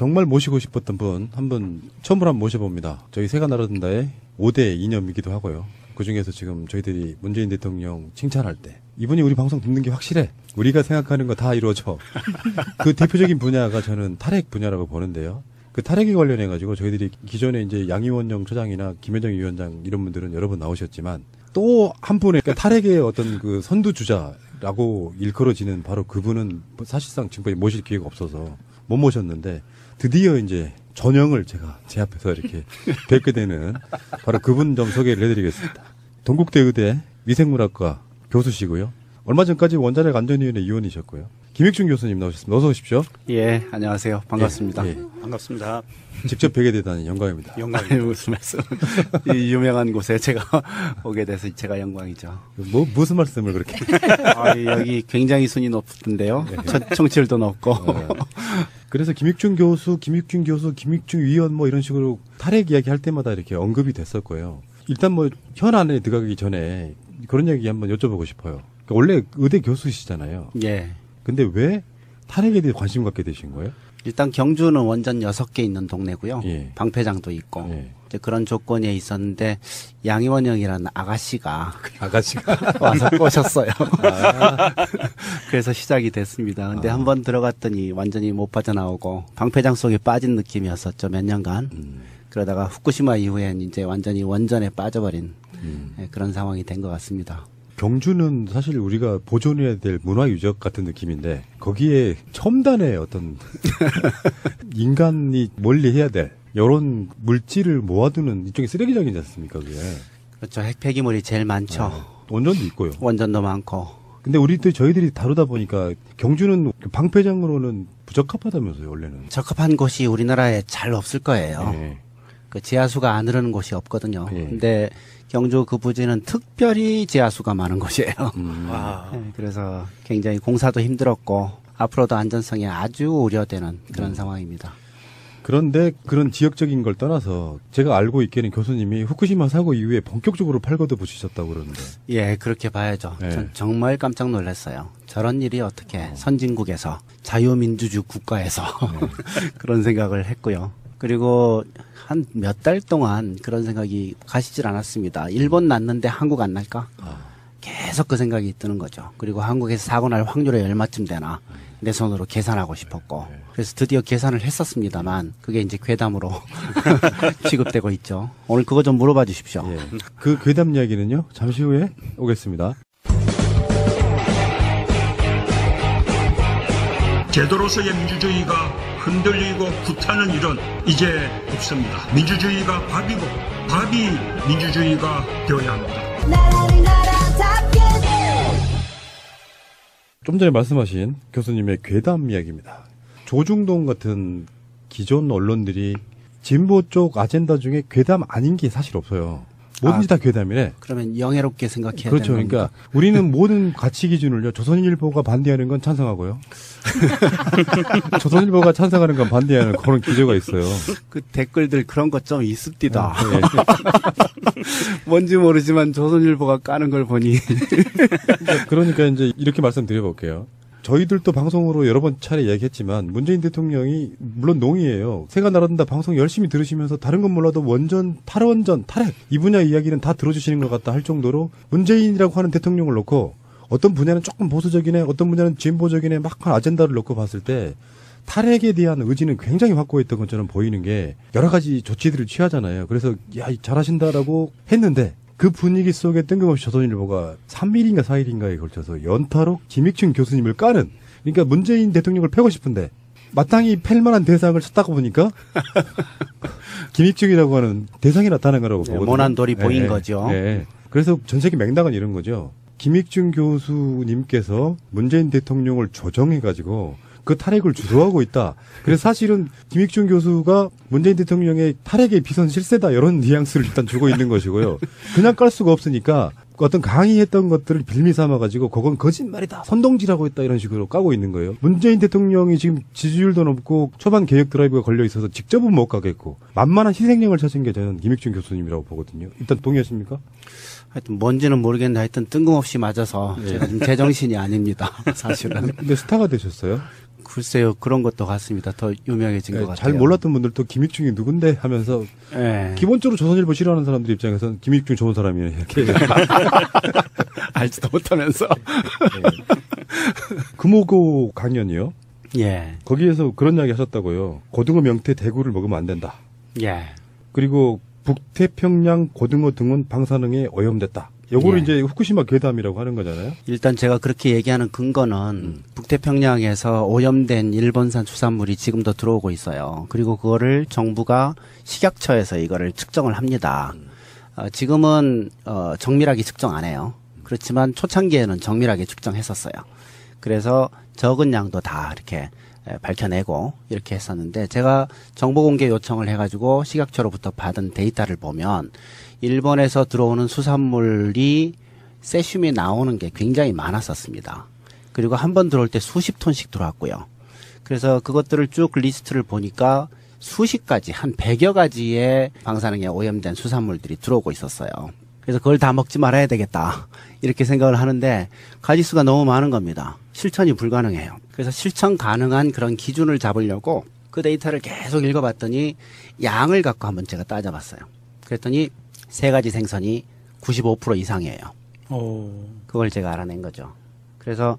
정말 모시고 싶었던 분 한 분 처음으로 한번 모셔봅니다. 저희 새가 날아든다의 5대 이념이기도 하고요. 그중에서 지금 저희들이 문재인 대통령 칭찬할 때 이분이 우리 방송 듣는 게 확실해. 우리가 생각하는 거 다 이루어져. 그 대표적인 분야가 저는 탈핵 분야라고 보는데요. 그 탈핵에 관련해가지고 저희들이 기존에 이제 양이원영 처장이나 김여정 위원장 이런 분들은 여러 번 나오셨지만 또 한 분의 그러니까 탈핵의 어떤 그 선두주자라고 일컬어지는 바로 그분은 사실상 지금까지 모실 기회가 없어서 못 모셨는데 드디어 이제 전형을 제가 제 앞에서 이렇게 뵙게 되는 바로 그분 좀 소개를 해드리겠습니다. 동국대 의대 위생물학과 교수시고요. 얼마 전까지 원자력 안전위원회 위원이셨고요. 김익중 교수님 나오셨습니다. 어서 오십시오. 예, 안녕하세요. 반갑습니다. 예. 반갑습니다. 직접 뵙게 되다니 영광입니다. 영광이에요. 무슨 말씀? 이 유명한 곳에 제가 오게 돼서 제가 영광이죠. 무슨 말씀을 그렇게? 여기 굉장히 순위 높은데요. 청취율도 높고. 그래서 김익중 교수, 김익중 위원 뭐 이런 식으로 탈핵 이야기 할 때마다 이렇게 언급이 됐을 거예요. 일단 뭐 현안에 들어가기 전에 그런 얘기 한번 여쭤보고 싶어요. 그러니까 원래 의대 교수시잖아요. 예. 근데 왜 탈핵에 대해 관심 갖게 되신 거예요? 일단 경주는 원전 6개 있는 동네고요. 예. 방패장도 있고. 예. 이제 그런 조건에 있었는데 양이원영이라는 아가씨가 와서 꼬셨어요. 그래서 시작이 됐습니다. 근데 한번 들어갔더니 완전히 못 빠져나오고 방패장 속에 빠진 느낌이었었죠. 몇 년간. 그러다가 후쿠시마 이후엔 이제 완전히 원전에 빠져버린 그런 상황이 된 것 같습니다. 경주는 사실 우리가 보존해야 될 문화유적 같은 느낌인데 거기에 첨단의 어떤 인간이 멀리해야 될 이런 물질을 모아두는 일종의 쓰레기장이지 않습니까? 그게. 그렇죠. 핵폐기물이 제일 많죠. 원전도 있고요. 원전도 많고. 근데 저희들이 다루다 보니까 경주는 방패장으로는 부적합하다면서요, 원래는. 적합한 곳이 우리나라에 잘 없을 거예요. 네. 그 지하수가 안 흐르는 곳이 없거든요. 네. 근데 경주 그 부지는 특별히 지하수가 많은 곳이에요. 와. 네, 그래서 굉장히 공사도 힘들었고 앞으로도 안전성이 아주 우려되는 그런 상황입니다. 그런데 그런 지역적인 걸 떠나서 제가 알고 있기에는 교수님이 후쿠시마 사고 이후에 본격적으로 팔걷어 보시셨다고 그러는데. 예, 그렇게 봐야죠. 네. 전 정말 깜짝 놀랐어요. 저런 일이 어떻게 선진국에서 자유민주주의 국가에서 그런 생각을 했고요. 그리고 한 몇 달 동안 그런 생각이 가시질 않았습니다. 일본 났는데 한국 안 날까? 계속 그 생각이 드는 거죠. 그리고 한국에서 사고 날 확률이 얼마쯤 되나 내 손으로 계산하고 싶었고 그래서 드디어 계산을 했었습니다만 그게 이제 괴담으로 취급되고 있죠. 오늘 그거 좀 물어봐 주십시오. 예. 그 괴담 이야기는요 잠시 후에 오겠습니다. 제도로서의 민주주의가 흔들리고 구타는 일은 이제 없습니다. 민주주의가 밥이고 밥이 민주주의가 되어야 합니다. 좀 전에 말씀하신 교수님의 괴담 이야기입니다. 조중동 같은 기존 언론들이 진보 쪽 아젠다 중에 괴담 아닌 게 사실 없어요. 뭐든지 다 괴담이래. 그러면 영예롭게 생각해야 그렇죠. 되는 그러니까 우리는 모든 가치 기준을요. 조선일보가 반대하는 건 찬성하고요. 조선일보가 찬성하는 건 반대하는 그런 기조가 있어요. 그 댓글들 그런 것 좀 있습니다. 네. 뭔지 모르지만 조선일보가 까는 걸 보니 그러니까 이제 이렇게 말씀드려볼게요. 저희들도 방송으로 여러 번 차례 이야기했지만 문재인 대통령이 물론 농이에요. 새가 날아든다 방송 열심히 들으시면서 다른 건 몰라도 원전, 탈원전, 탈핵 이 분야 이야기는 다 들어주시는 것 같다 할 정도로 문재인이라고 하는 대통령을 놓고 어떤 분야는 조금 보수적이네 어떤 분야는 진보적이네 막 아젠다를 놓고 봤을 때 탈핵에 대한 의지는 굉장히 확고했던 것처럼 보이는 게 여러 가지 조치들을 취하잖아요. 그래서 야 잘하신다라고 했는데 그 분위기 속에 뜬금없이 조선일보가 3일인가 4일인가에 걸쳐서 연타로 김익중 교수님을 까는 그러니까 문재인 대통령을 패고 싶은데 마땅히 팰 만한 대상을 찾다가 보니까 김익중이라고 하는 대상이 나타난 거라고 보거든요. 모난 돌이 보인 거죠. 네. 그래서 전 세계 맥락은 이런 거죠. 김익중 교수님께서 문재인 대통령을 조정해가지고 그 탈핵을 주도하고 있다. 그래서 사실은 김익중 교수가 문재인 대통령의 탈핵의 비선 실세다 이런 뉘앙스를 일단 주고 있는 것이고요. 그냥 깔 수가 없으니까 어떤 강의했던 것들을 빌미 삼아가지고 그건 거짓말이다. 선동질하고 있다 이런 식으로 까고 있는 거예요. 문재인 대통령이 지금 지지율도 높고 초반 개혁 드라이브가 걸려 있어서 직접은 못 가겠고 만만한 희생양을 찾은 게 저는 김익중 교수님이라고 보거든요. 일단 동의하십니까? 하여튼 뭔지는 모르겠는데 하여튼 뜬금없이 맞아서 제가 좀 제정신이 아닙니다. 사실은. 근데 스타가 되셨어요? 글쎄요, 그런 것도 같습니다. 더 유명해진 것 같아요. 잘 몰랐던 분들도 김익중이 누군데 하면서 예. 기본적으로 조선일보 싫어하는 사람들 입장에서는 김익중 좋은 사람이에요. 이렇게. 알지도 못하면서. 금오고 강연이요. 예. 거기에서 그런 이야기 하셨다고요. 고등어 명태 대구를 먹으면 안 된다. 예. 그리고 북태평양 고등어 등은 방사능에 오염됐다. 요거를 예. 이제 후쿠시마 괴담이라고 하는 거잖아요. 일단 제가 그렇게 얘기하는 근거는 북태평양에서 오염된 일본산 수산물이 지금도 들어오고 있어요. 그리고 그거를 정부가 식약처에서 이거를 측정을 합니다. 지금은 정밀하게 측정 안 해요. 그렇지만 초창기에는 정밀하게 측정했었어요. 그래서 적은 양도 다 이렇게 밝혀내고 이렇게 했었는데 제가 정보 공개 요청을 해가지고 식약처로부터 받은 데이터를 보면 일본에서 들어오는 수산물이 세슘이 나오는 게 굉장히 많았었습니다. 그리고 한 번 들어올 때 수십 톤씩 들어왔고요. 그래서 그것들을 쭉 리스트를 보니까 수십 가지, 한 100여 가지의 방사능에 오염된 수산물들이 들어오고 있었어요. 그래서 그걸 다 먹지 말아야 되겠다. 이렇게 생각을 하는데 가지수가 너무 많은 겁니다. 실천이 불가능해요. 그래서 실천 가능한 그런 기준을 잡으려고 그 데이터를 계속 읽어봤더니 양을 갖고 한번 제가 따져봤어요. 그랬더니 세 가지 생선이 95% 이상이에요. 그걸 제가 알아낸 거죠. 그래서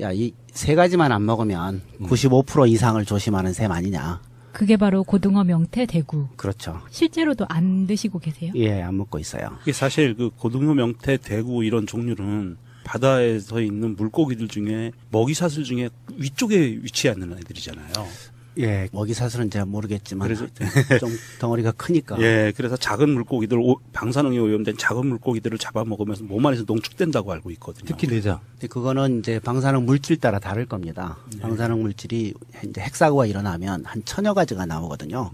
야, 이 세 가지만 안 먹으면 95% 이상을 조심하는 셈 아니냐. 그게 바로 고등어 명태 대구. 그렇죠. 실제로도 안 드시고 계세요? 예, 안 먹고 있어요. 이게 사실 그 고등어 명태 대구 이런 종류는 바다에서 있는 물고기들 중에 먹이사슬 중에 위쪽에 위치해 있는 애들이잖아요. 예, 먹이사슬은 제가 모르겠지만 그래서 좀 덩어리가 크니까. 예, 그래서 작은 물고기들, 방사능에 오염된 작은 물고기들을 잡아먹으면서 몸 안에서 농축된다고 알고 있거든요. 특히 내장. 근데 그거는 이제 방사능 물질 따라 다를 겁니다. 방사능 물질이 이제 핵사고가 일어나면 한 1000여 가지가 나오거든요.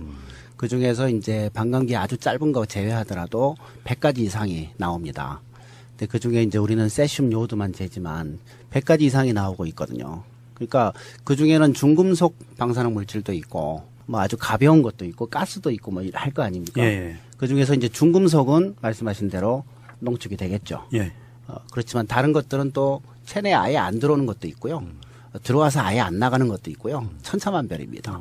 그 중에서 이제 반감기 아주 짧은 거 제외하더라도 100가지 이상이 나옵니다. 근데 그 중에 이제 우리는 세슘 요오드만 재지만 100가지 이상이 나오고 있거든요. 그러니까 그 중에는 중금속 방사능 물질도 있고 뭐 아주 가벼운 것도 있고 가스도 있고 뭐 할 거 아닙니까? 예. 그 중에서 이제 중금속은 말씀하신 대로 농축이 되겠죠. 예. 그렇지만 다른 것들은 또 체내에 아예 안 들어오는 것도 있고요. 들어와서 아예 안 나가는 것도 있고요. 천차만별입니다.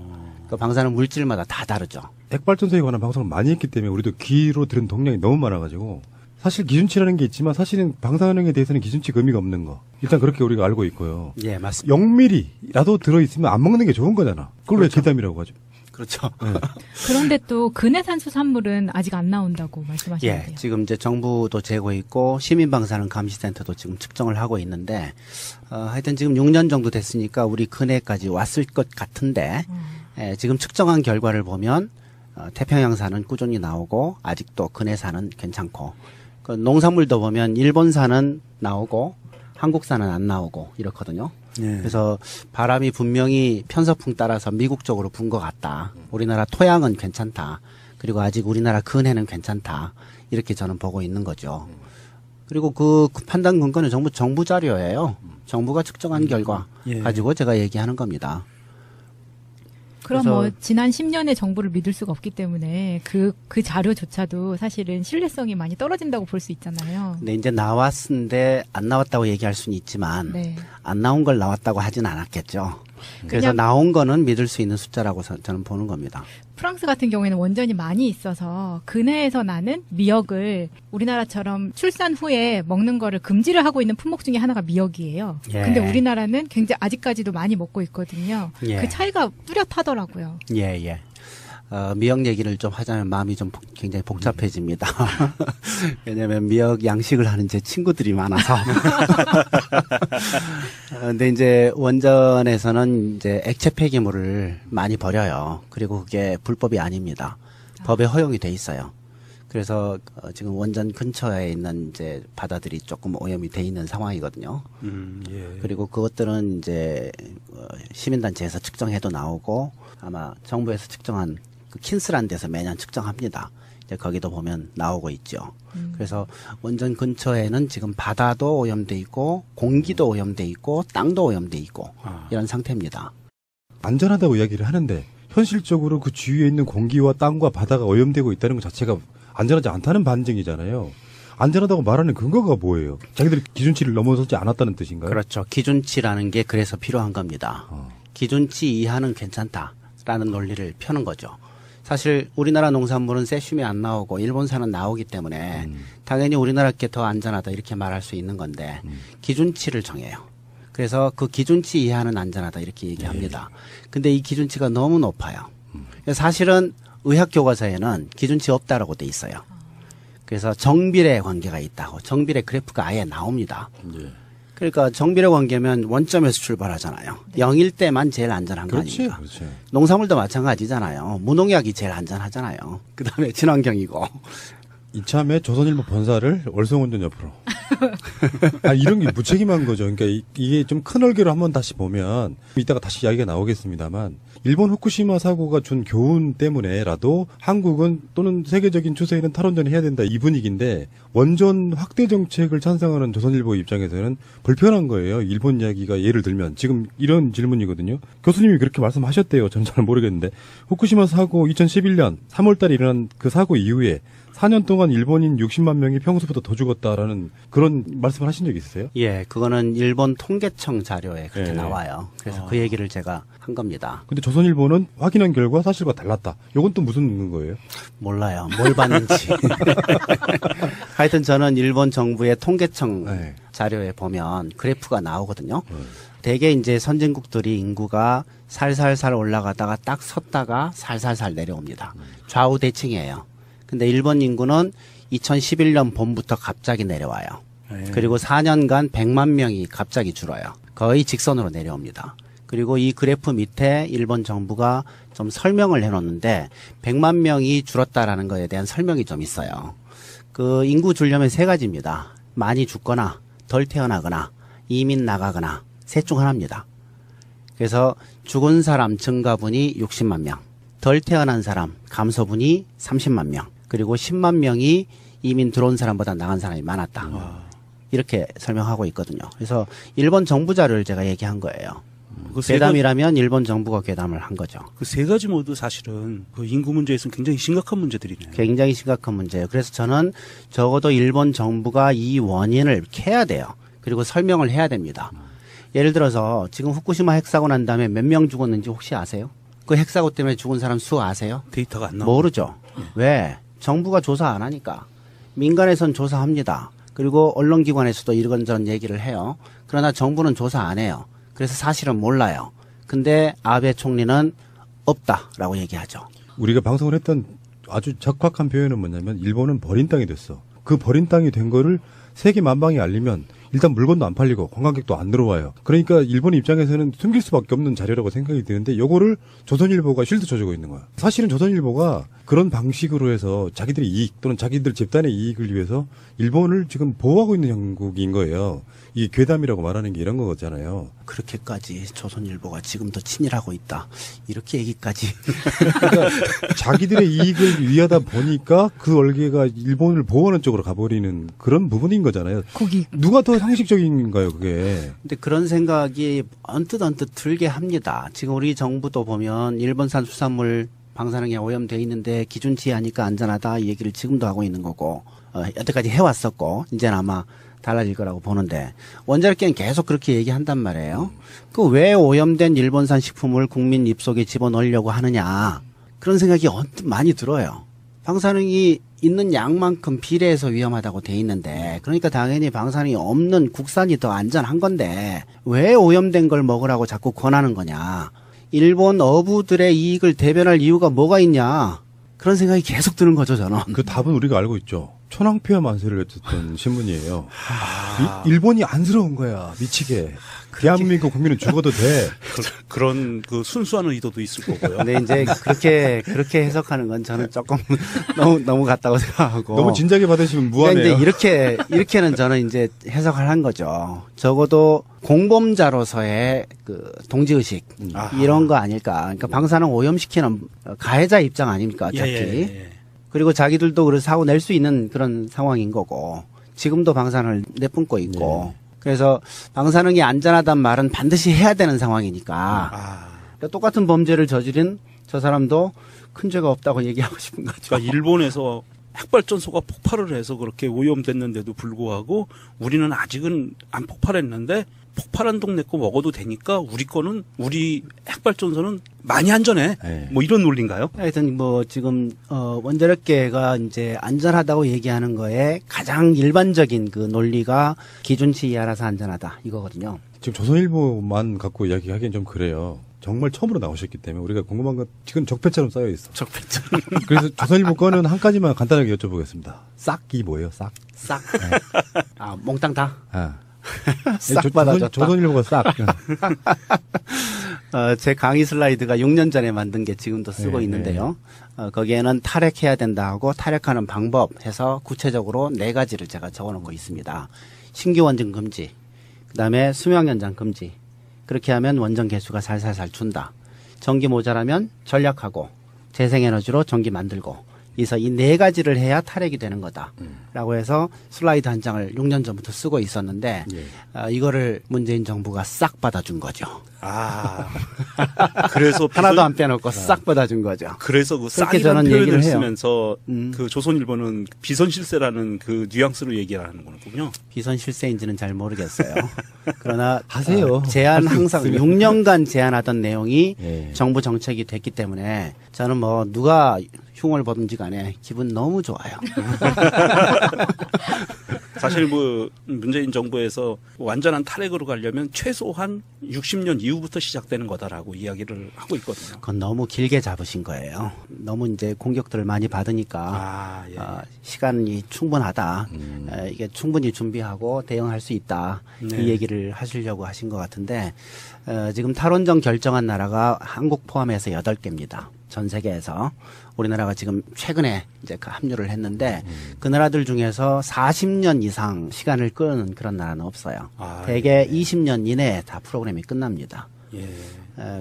그 방사능 물질마다 다 다르죠. 핵발전소에 관한 방송을 많이 했기 때문에 우리도 귀로 들은 동량이 너무 많아가지고 사실 기준치라는 게 있지만 사실은 방사능에 대해서는 기준치가 의미가 없는 거. 일단 그렇게 우리가 알고 있고요. 예, 맞습니다. 0mm라도 들어있으면 안 먹는 게 좋은 거잖아. 그걸 왜 괴담이라고 하죠? 그렇죠. 그런데 또 근해산 수산물은 아직 안 나온다고 말씀하시는데요. 예, 지금 이제 정부도 재고 있고 시민방사능 감시센터도 지금 측정을 하고 있는데 하여튼 지금 6년 정도 됐으니까 우리 근해까지 왔을 것 같은데 예, 지금 측정한 결과를 보면 태평양산은 꾸준히 나오고 아직도 근해산은 괜찮고 그 농산물도 보면 일본산은 나오고 한국산은 안 나오고 이렇거든요. 예. 그래서 바람이 분명히 편서풍 따라서 미국 쪽으로 분 것 같다. 우리나라 토양은 괜찮다. 그리고 아직 우리나라 근해는 괜찮다. 이렇게 저는 보고 있는 거죠. 그리고 그 판단 근거는 전부 정부 자료예요. 정부가 측정한 결과 예. 가지고 제가 얘기하는 겁니다. 그럼 그래서- 뭐 지난 10년의 정보를 믿을 수가 없기 때문에 그 자료조차도 사실은 신뢰성이 많이 떨어진다고 볼 수 있잖아요. 근데 이제 나왔는데 안 나왔다고 얘기할 수는 있지만 네. 안 나온 걸 나왔다고 하진 않았겠죠. 그래서 그냥- 나온 거는 믿을 수 있는 숫자라고 저는 보는 겁니다. 프랑스 같은 경우에는 원전이 많이 있어서 근해에서 나는 미역을 우리나라처럼 출산 후에 먹는 거를 금지를 하고 있는 품목 중에 하나가 미역이에요. 예. 근데 우리나라는 굉장히 아직까지도 많이 먹고 있거든요. 예. 그 차이가 뚜렷하더라고요. 예, 예. 미역 얘기를 좀 하자면 마음이 좀 굉장히 복잡해집니다. 왜냐면 미역 양식을 하는 제 친구들이 많아서. 근데 이제 원전에서는 이제 액체 폐기물을 많이 버려요. 그리고 그게 불법이 아닙니다. 법에 허용이 돼 있어요. 그래서 지금 원전 근처에 있는 이제 바다들이 조금 오염이 돼 있는 상황이거든요. 예. 그리고 그것들은 이제 시민단체에서 측정해도 나오고 아마 정부에서 측정한 그 킨스라는 데서 매년 측정합니다. 이제 거기도 보면 나오고 있죠. 그래서 원전 근처에는 지금 바다도 오염돼 있고 공기도 오염돼 있고 땅도 오염돼 있고 이런 상태입니다. 안전하다고 이야기를 하는데 현실적으로 그 주위에 있는 공기와 땅과 바다가 오염되고 있다는 것 자체가 안전하지 않다는 반증이잖아요. 안전하다고 말하는 근거가 뭐예요? 자기들이 기준치를 넘어서지 않았다는 뜻인가요? 그렇죠. 기준치라는 게 그래서 필요한 겁니다. 기준치 이하는 괜찮다라는 논리를 펴는 거죠. 사실 우리나라 농산물은 세슘이 안 나오고 일본산은 나오기 때문에 당연히 우리나라 게 더 안전하다 이렇게 말할 수 있는 건데 기준치를 정해요. 그래서 그 기준치 이하는 안전하다 이렇게 얘기합니다. 근데 이 기준치가 너무 높아요. 사실은 의학 교과서에는 기준치 없다라고 돼 있어요. 그래서 정비례 관계가 있다고 정비례 그래프가 아예 나옵니다. 그러니까 정비례 관계면 원점에서 출발하잖아요. 0일 때만 제일 안전한 거 그렇지, 아닙니까? 그렇지. 농산물도 마찬가지잖아요. 무농약이 제일 안전하잖아요. 그다음에 친환경이고. 이참에 조선일보 본사를 월성원전 옆으로. 아, 이런 게 무책임한 거죠. 그러니까 이게 좀 큰 얼개로 한번 다시 보면 이따가 다시 이야기가 나오겠습니다만 일본 후쿠시마 사고가 준 교훈 때문에라도 한국은 또는 세계적인 추세에는 탈원전을 해야 된다 이 분위기인데 원전 확대 정책을 찬성하는 조선일보 입장에서는 불편한 거예요. 일본 이야기가 예를 들면 지금 이런 질문이거든요. 교수님이 그렇게 말씀하셨대요. 저는 잘 모르겠는데 후쿠시마 사고 2011년 3월 달에 일어난 그 사고 이후에 4년 동안 일본인 60만 명이 평소보다 더 죽었다라는 그런 말씀을 하신 적 있으세요? 예, 그거는 일본 통계청 자료에 그렇게 예. 나와요. 그래서 그 얘기를 제가 한 겁니다. 근데 조선일보는 확인한 결과 사실과 달랐다. 이건 또 무슨 거예요? 몰라요. 뭘 봤는지. 하여튼 저는 일본 정부의 통계청 네. 자료에 보면 그래프가 나오거든요. 대개 이제 선진국들이 인구가 살살살 올라가다가 딱 섰다가 살살살 내려옵니다. 좌우 대칭이에요. 근데 일본 인구는 2011년 봄부터 갑자기 내려와요. 그리고 4년간 100만 명이 갑자기 줄어요. 거의 직선으로 내려옵니다. 그리고 이 그래프 밑에 일본 정부가 좀 설명을 해놓는데 100만 명이 줄었다라는 것에 대한 설명이 좀 있어요. 그 인구 줄려면 세 가지입니다. 많이 죽거나 덜 태어나거나 이민 나가거나 셋 중 하나입니다. 그래서 죽은 사람 증가분이 60만 명, 덜 태어난 사람 감소분이 30만 명, 그리고 10만 명이 이민 들어온 사람보다 나간 사람이 많았다. 이렇게 설명하고 있거든요. 그래서 일본 정부 자료를 제가 얘기한 거예요. 그 세 괴담이라면 일본 정부가 괴담을 한 거죠. 그 세 가지 모두 사실은 그 인구 문제에서는 굉장히 심각한 문제들이네요. 굉장히 심각한 문제예요. 그래서 저는 적어도 일본 정부가 이 원인을 캐야 돼요. 그리고 설명을 해야 됩니다. 예를 들어서 지금 후쿠시마 핵사고 난 다음에 몇 명 죽었는지 혹시 아세요? 그 핵사고 때문에 죽은 사람 수 아세요? 데이터가 안 나오고. 모르죠. 왜? 정부가 조사 안 하니까. 민간에선 조사합니다. 그리고 언론기관에서도 이런저런 얘기를 해요. 그러나 정부는 조사 안 해요. 그래서 사실은 몰라요. 근데 아베 총리는 없다라고 얘기하죠. 우리가 방송을 했던 아주 적확한 표현은 뭐냐면 일본은 버린 땅이 됐어. 그 버린 땅이 된 거를 세계 만방에 알리면 일단 물건도 안 팔리고 관광객도 안 들어와요. 그러니까 일본 입장에서는 숨길 수밖에 없는 자료라고 생각이 드는데 요거를 조선일보가 쉴드 쳐주고 있는 거야. 사실은 조선일보가 그런 방식으로 해서 자기들의 이익 또는 자기들 집단의 이익을 위해서 일본을 지금 보호하고 있는 형국인 거예요. 이게 괴담이라고 말하는 게 이런 거잖아요. 그렇게까지 조선일보가 지금도 친일하고 있다. 이렇게 얘기까지. 그러니까 자기들의 이익을 위하다 보니까 그 얼개가 일본을 보호하는 쪽으로 가버리는 그런 부분인 거잖아요. 거기 누가 더 상식적인가요, 그게? 근데 그런 생각이 언뜻 들게 합니다. 지금 우리 정부도 보면 일본산 수산물 방사능에 오염돼 있는데 기준치 하니까 안전하다 이 얘기를 지금도 하고 있는 거고 여태까지 해왔었고 이제는 아마 달라질 거라고 보는데 원자력계는 계속 그렇게 얘기한단 말이에요. 그 왜 오염된 일본산 식품을 국민 입속에 집어넣으려고 하느냐 그런 생각이 언뜻 많이 들어요. 방사능이 있는 양만큼 비례해서 위험하다고 돼 있는데 그러니까 당연히 방사능이 없는 국산이 더 안전한 건데 왜 오염된 걸 먹으라고 자꾸 권하는 거냐. 일본 어부들의 이익을 대변할 이유가 뭐가 있냐. 그런 생각이 계속 드는 거죠, 저는. 그 답은 우리가 알고 있죠. 천황폐하 만세를 했었던 신문이에요. 일본이 안쓰러운 거야, 미치게. 대한민국 국민은 죽어도 돼. 그런 그 순수한 의도도 있을 거고요. 근데 이제 그렇게 해석하는 건 저는 조금 너무 같다고 생각하고. 너무 진작에 받으시면 근데 무한해요. 이제 이렇게는 저는 이제 해석을 한 거죠. 적어도 공범자로서의 그 동지의식 이런 거 아닐까. 그러니까 방사능 오염시키는 가해자 입장 아닙니까, 어차피. 예. 그리고 자기들도 그런 사고 낼 수 있는 그런 상황인 거고 지금도 방사능을 내뿜고 있고 그래서 방사능이 안전하단 말은 반드시 해야 되는 상황이니까 그러니까 똑같은 범죄를 저지른 저 사람도 큰 죄가 없다고 얘기하고 싶은 거죠. 그러니까 일본에서 핵발전소가 폭발을 해서 그렇게 오염됐는데도 불구하고 우리는 아직은 안 폭발했는데 폭발한 동네 거 먹어도 되니까 우리 핵발전소는 많이 안전해. 네. 뭐 이런 논리인가요? 하여튼 뭐 지금 원자력계가 이제 안전하다고 얘기하는 거에 가장 일반적인 그 논리가 기준치 이하라서 안전하다 이거거든요. 지금 조선일보만 갖고 이야기하기엔 좀 그래요. 정말 처음으로 나오셨기 때문에 우리가 궁금한 건 지금 적폐처럼 쌓여 있어. 적폐점. 그래서 조선일보 거는 한 가지만 간단하게 여쭤보겠습니다. 싹이 뭐예요? 싹. 싹. 아 몽땅 다. 아. 싹 받아줬다. 조선일보가 싹. 제 강의 슬라이드가 6년 전에 만든 게 지금도 쓰고 네, 있는데요. 거기에는 탈핵해야 된다 하고 탈핵하는 방법 해서 구체적으로 4가지를 제가 적어놓은 거 있습니다. 신규 원전 금지, 그다음에 수명 연장 금지. 그렇게 하면 원전 개수가 살살살 준다. 전기 모자라면 전략하고 재생에너지로 전기 만들고. 그래서 이 4가지를 해야 탈핵이 되는 거다라고 해서 슬라이드 한 장을 6년 전부터 쓰고 있었는데 예. 이거를 문재인 정부가 싹 받아준 거죠. 아. 그래서 하나도 안 빼놓고 싹 받아준 거죠. 그래서 그 그렇게 싹이라는 저는 표현을 얘기를 해요. 쓰면서 그 조선일보는 비선실세라는 그 뉘앙스로 얘기를 하는 거군요. 비선 실세인지는 잘 모르겠어요. 그러나 하세요. 제안 할수 항상 있으면. 6년간 제안하던 내용이 예. 정부 정책이 됐기 때문에 저는 뭐 누가 흉을 보든지 간에 기분 너무 좋아요. 사실 뭐 문재인 정부에서 완전한 탈핵으로 가려면 최소한 60년 이후부터 시작되는 거다라고 이야기를 하고 있거든요. 그건 너무 길게 잡으신 거예요. 너무 이제 공격들을 많이 받으니까 아, 예. 시간이 충분하다. 이게 충분히 준비하고 대응할 수 있다. 네. 이 얘기를 하시려고 하신 것 같은데 지금 탈원전 결정한 나라가 한국 포함해서 8개입니다. 전 세계에서. 우리나라가 지금 최근에 이제 합류를 했는데 그 나라들 중에서 40년 이상 시간을 끄는 그런 나라는 없어요. 아, 대개 20년 이내에 다 프로그램이 끝납니다. 예.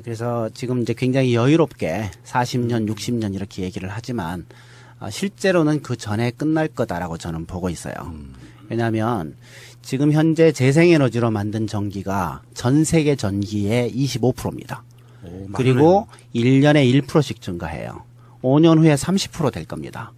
그래서 지금 이제 굉장히 여유롭게 40년, 60년 이렇게 얘기를 하지만 실제로는 그 전에 끝날 거다라고 저는 보고 있어요. 왜냐하면 지금 현재 재생에너지로 만든 전기가 전 세계 전기의 25%입니다. 오, 그리고 1년에 1%씩 증가해요. 5년 후에 30% 될 겁니다.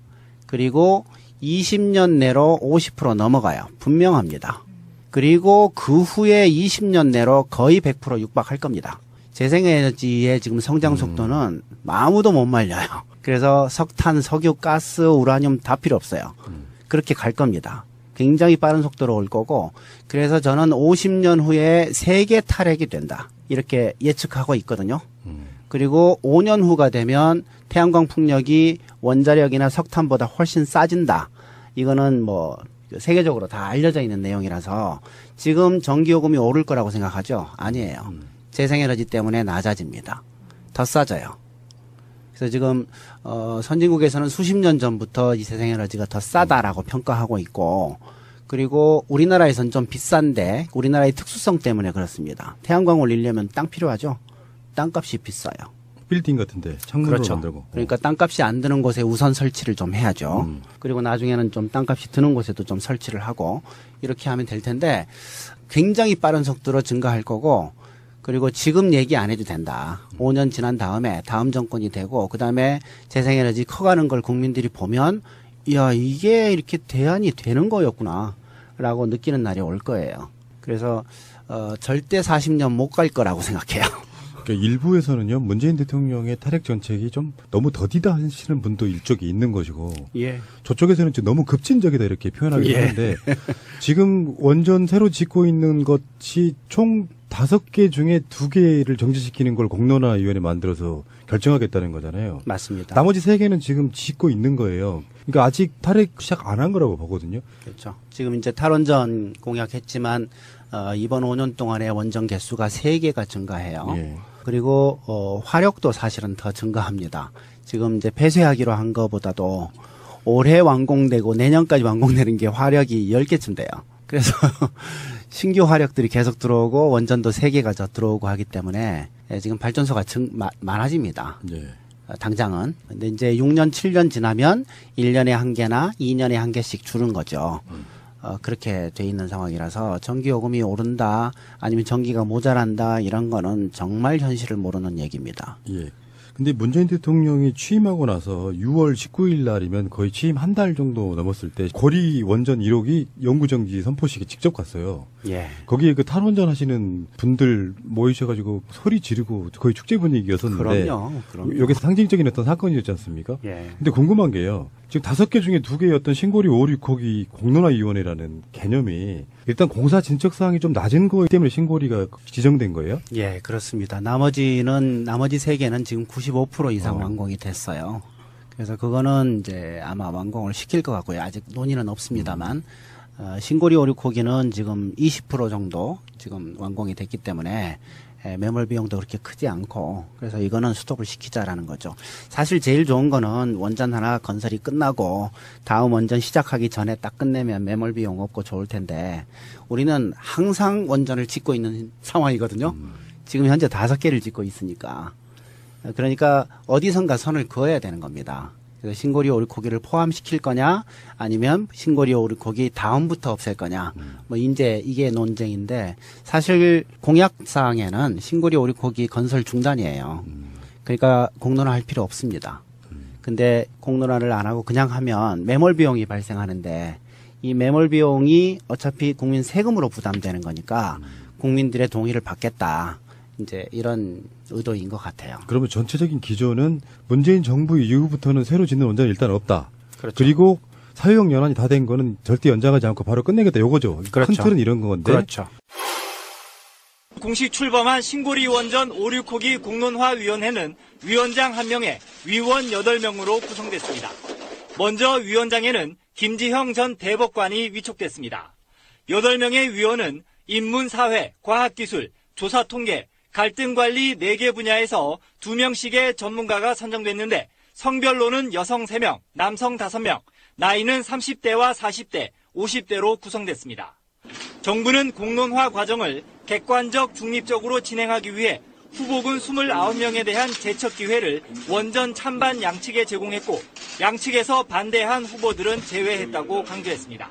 그리고 20년 내로 50% 넘어가요. 분명합니다. 그리고 그 후에 20년 내로 거의 100% 육박할 겁니다. 재생에너지의 지금 성장 속도는 아무도 못 말려요. 그래서 석탄, 석유, 가스, 우라늄 다 필요 없어요. 그렇게 갈 겁니다. 굉장히 빠른 속도로 올 거고, 그래서 저는 50년 후에 세계 탈핵이 된다. 이렇게 예측하고 있거든요. 그리고 5년 후가 되면 태양광 풍력이 원자력이나 석탄보다 훨씬 싸진다. 이거는 뭐 세계적으로 다 알려져 있는 내용이라서 지금 전기요금이 오를 거라고 생각하죠? 아니에요. 재생에너지 때문에 낮아집니다. 더 싸져요. 그래서 지금 선진국에서는 수십 년 전부터 이 재생에너지가 더 싸다라고 평가하고 있고, 그리고 우리나라에서는 좀 비싼데 우리나라의 특수성 때문에 그렇습니다. 태양광 올리려면 땅 필요하죠. 땅값이 비싸요. 빌딩 같은데 창문으로 그렇죠. 만들고. 그러니까 땅값이 안 드는 곳에 우선 설치를 좀 해야죠. 그리고 나중에는 좀 땅값이 드는 곳에도 좀 설치를 하고 이렇게 하면 될 텐데 굉장히 빠른 속도로 증가할 거고, 그리고 지금 얘기 안 해도 된다. 5년 지난 다음에 다음 정권이 되고 그다음에 재생에너지 커가는 걸 국민들이 보면 야, 이게 이렇게 대안이 되는 거였구나 라고 느끼는 날이 올 거예요. 그래서 절대 40년 못 갈 거라고 생각해요. 그러니까 일부에서는요, 문재인 대통령의 탈핵 정책이 좀 너무 더디다 하시는 분도 일쪽이 있는 것이고, 예. 저쪽에서는 좀 너무 급진적이다 이렇게 표현하기도 예. 하는데, 지금 원전 새로 짓고 있는 것이 총 5개 중에 2개를 정지시키는 걸 공론화위원회 만들어서 결정하겠다는 거잖아요. 맞습니다. 나머지 3개는 지금 짓고 있는 거예요. 그러니까 아직 탈핵 시작 안 한 거라고 보거든요. 그렇죠. 지금 이제 탈원전 공약했지만 이번 5년 동안에 원전 개수가 3개가 증가해요. 예. 그리고 화력도 사실은 더 증가합니다. 지금 이제 폐쇄하기로 한 거보다도 올해 완공되고 내년까지 완공되는 게 화력이 10개쯤 돼요. 그래서 신규 화력들이 계속 들어오고 원전도 3개가 더 들어오고 하기 때문에 지금 발전소가 많아집니다. 예. 당장은. 근데 이제 6년, 7년 지나면 1년에 1개나 2년에 1개씩 주는 거죠. 그렇게 돼 있는 상황이라서 전기요금이 오른다, 아니면 전기가 모자란다, 이런 거는 정말 현실을 모르는 얘기입니다. 예. 근데 문재인 대통령이 취임하고 나서 6월 19일 날이면 거의 취임 한 달 정도 넘었을 때 고리 원전 1호기 영구정지 선포식에 직접 갔어요. 예. 거기에 그 탈원전 하시는 분들 모이셔가지고 소리 지르고 거의 축제 분위기였었는데 그럼요. 여기서 상징적인 어떤 사건이었지 않습니까? 예. 근데 궁금한 게요. 지금 5개 중에 2개였던 신고리 5, 6호기 공론화위원회라는 개념이 일단 공사 진척 사항이 좀 낮은 거 때문에 신고리가 지정된 거예요? 예, 그렇습니다. 나머지 3개는 지금 95% 이상 완공이 됐어요. 그래서 그거는 이제 아마 완공을 시킬 것 같고요. 아직 논의는 없습니다만, 신고리 5, 6호기는 지금 20% 정도 지금 완공이 됐기 때문에 매몰 비용도 그렇게 크지 않고, 그래서 이거는 스톱을 시키자라는 거죠. 사실 제일 좋은 거는 원전 하나 건설이 끝나고 다음 원전 시작하기 전에 딱 끝내면 매몰 비용 없고 좋을 텐데, 우리는 항상 원전을 짓고 있는 상황이거든요. 지금 현재 5개를 짓고 있으니까. 그러니까 어디선가 선을 그어야 되는 겁니다. 그래서 신고리 5, 6호기를 포함시킬 거냐, 아니면 신고리 5, 6호기 다음부터 없앨 거냐, 뭐 이제 이게 논쟁인데, 사실 공약 사항에는 신고리 5, 6호기 건설 중단이에요. 그러니까 공론화할 필요 없습니다. 근데 공론화를 안 하고 그냥 하면 매몰 비용이 발생하는데, 이 매몰 비용이 어차피 국민 세금으로 부담되는 거니까 국민들의 동의를 받겠다. 이제 이런 의도인 것 같아요. 그러면 전체적인 기조는 문재인 정부 이후부터는 새로 짓는 원전은 일단 없다. 그렇죠. 그리고 사회적 연한이 다 된 거는 절대 연장하지 않고 바로 끝내겠다. 요거죠. 그렇죠. 큰 틀은 이런 건데. 그렇죠. 공식 출범한 신고리 원전 5, 6호기 공론화위원회는 위원장 1명에 위원 8명으로 구성됐습니다. 먼저 위원장에는 김지형 전 대법관이 위촉됐습니다. 8명의 위원은 인문사회, 과학기술, 조사통계, 갈등관리 4개 분야에서 2명씩의 전문가가 선정됐는데 성별로는 여성 3명, 남성 5명, 나이는 30대와 40대, 50대로 구성됐습니다. 정부는 공론화 과정을 객관적 중립적으로 진행하기 위해 후보군 29명에 대한 제척 기회를 원전 찬반 양측에 제공했고 양측에서 반대한 후보들은 제외했다고 강조했습니다.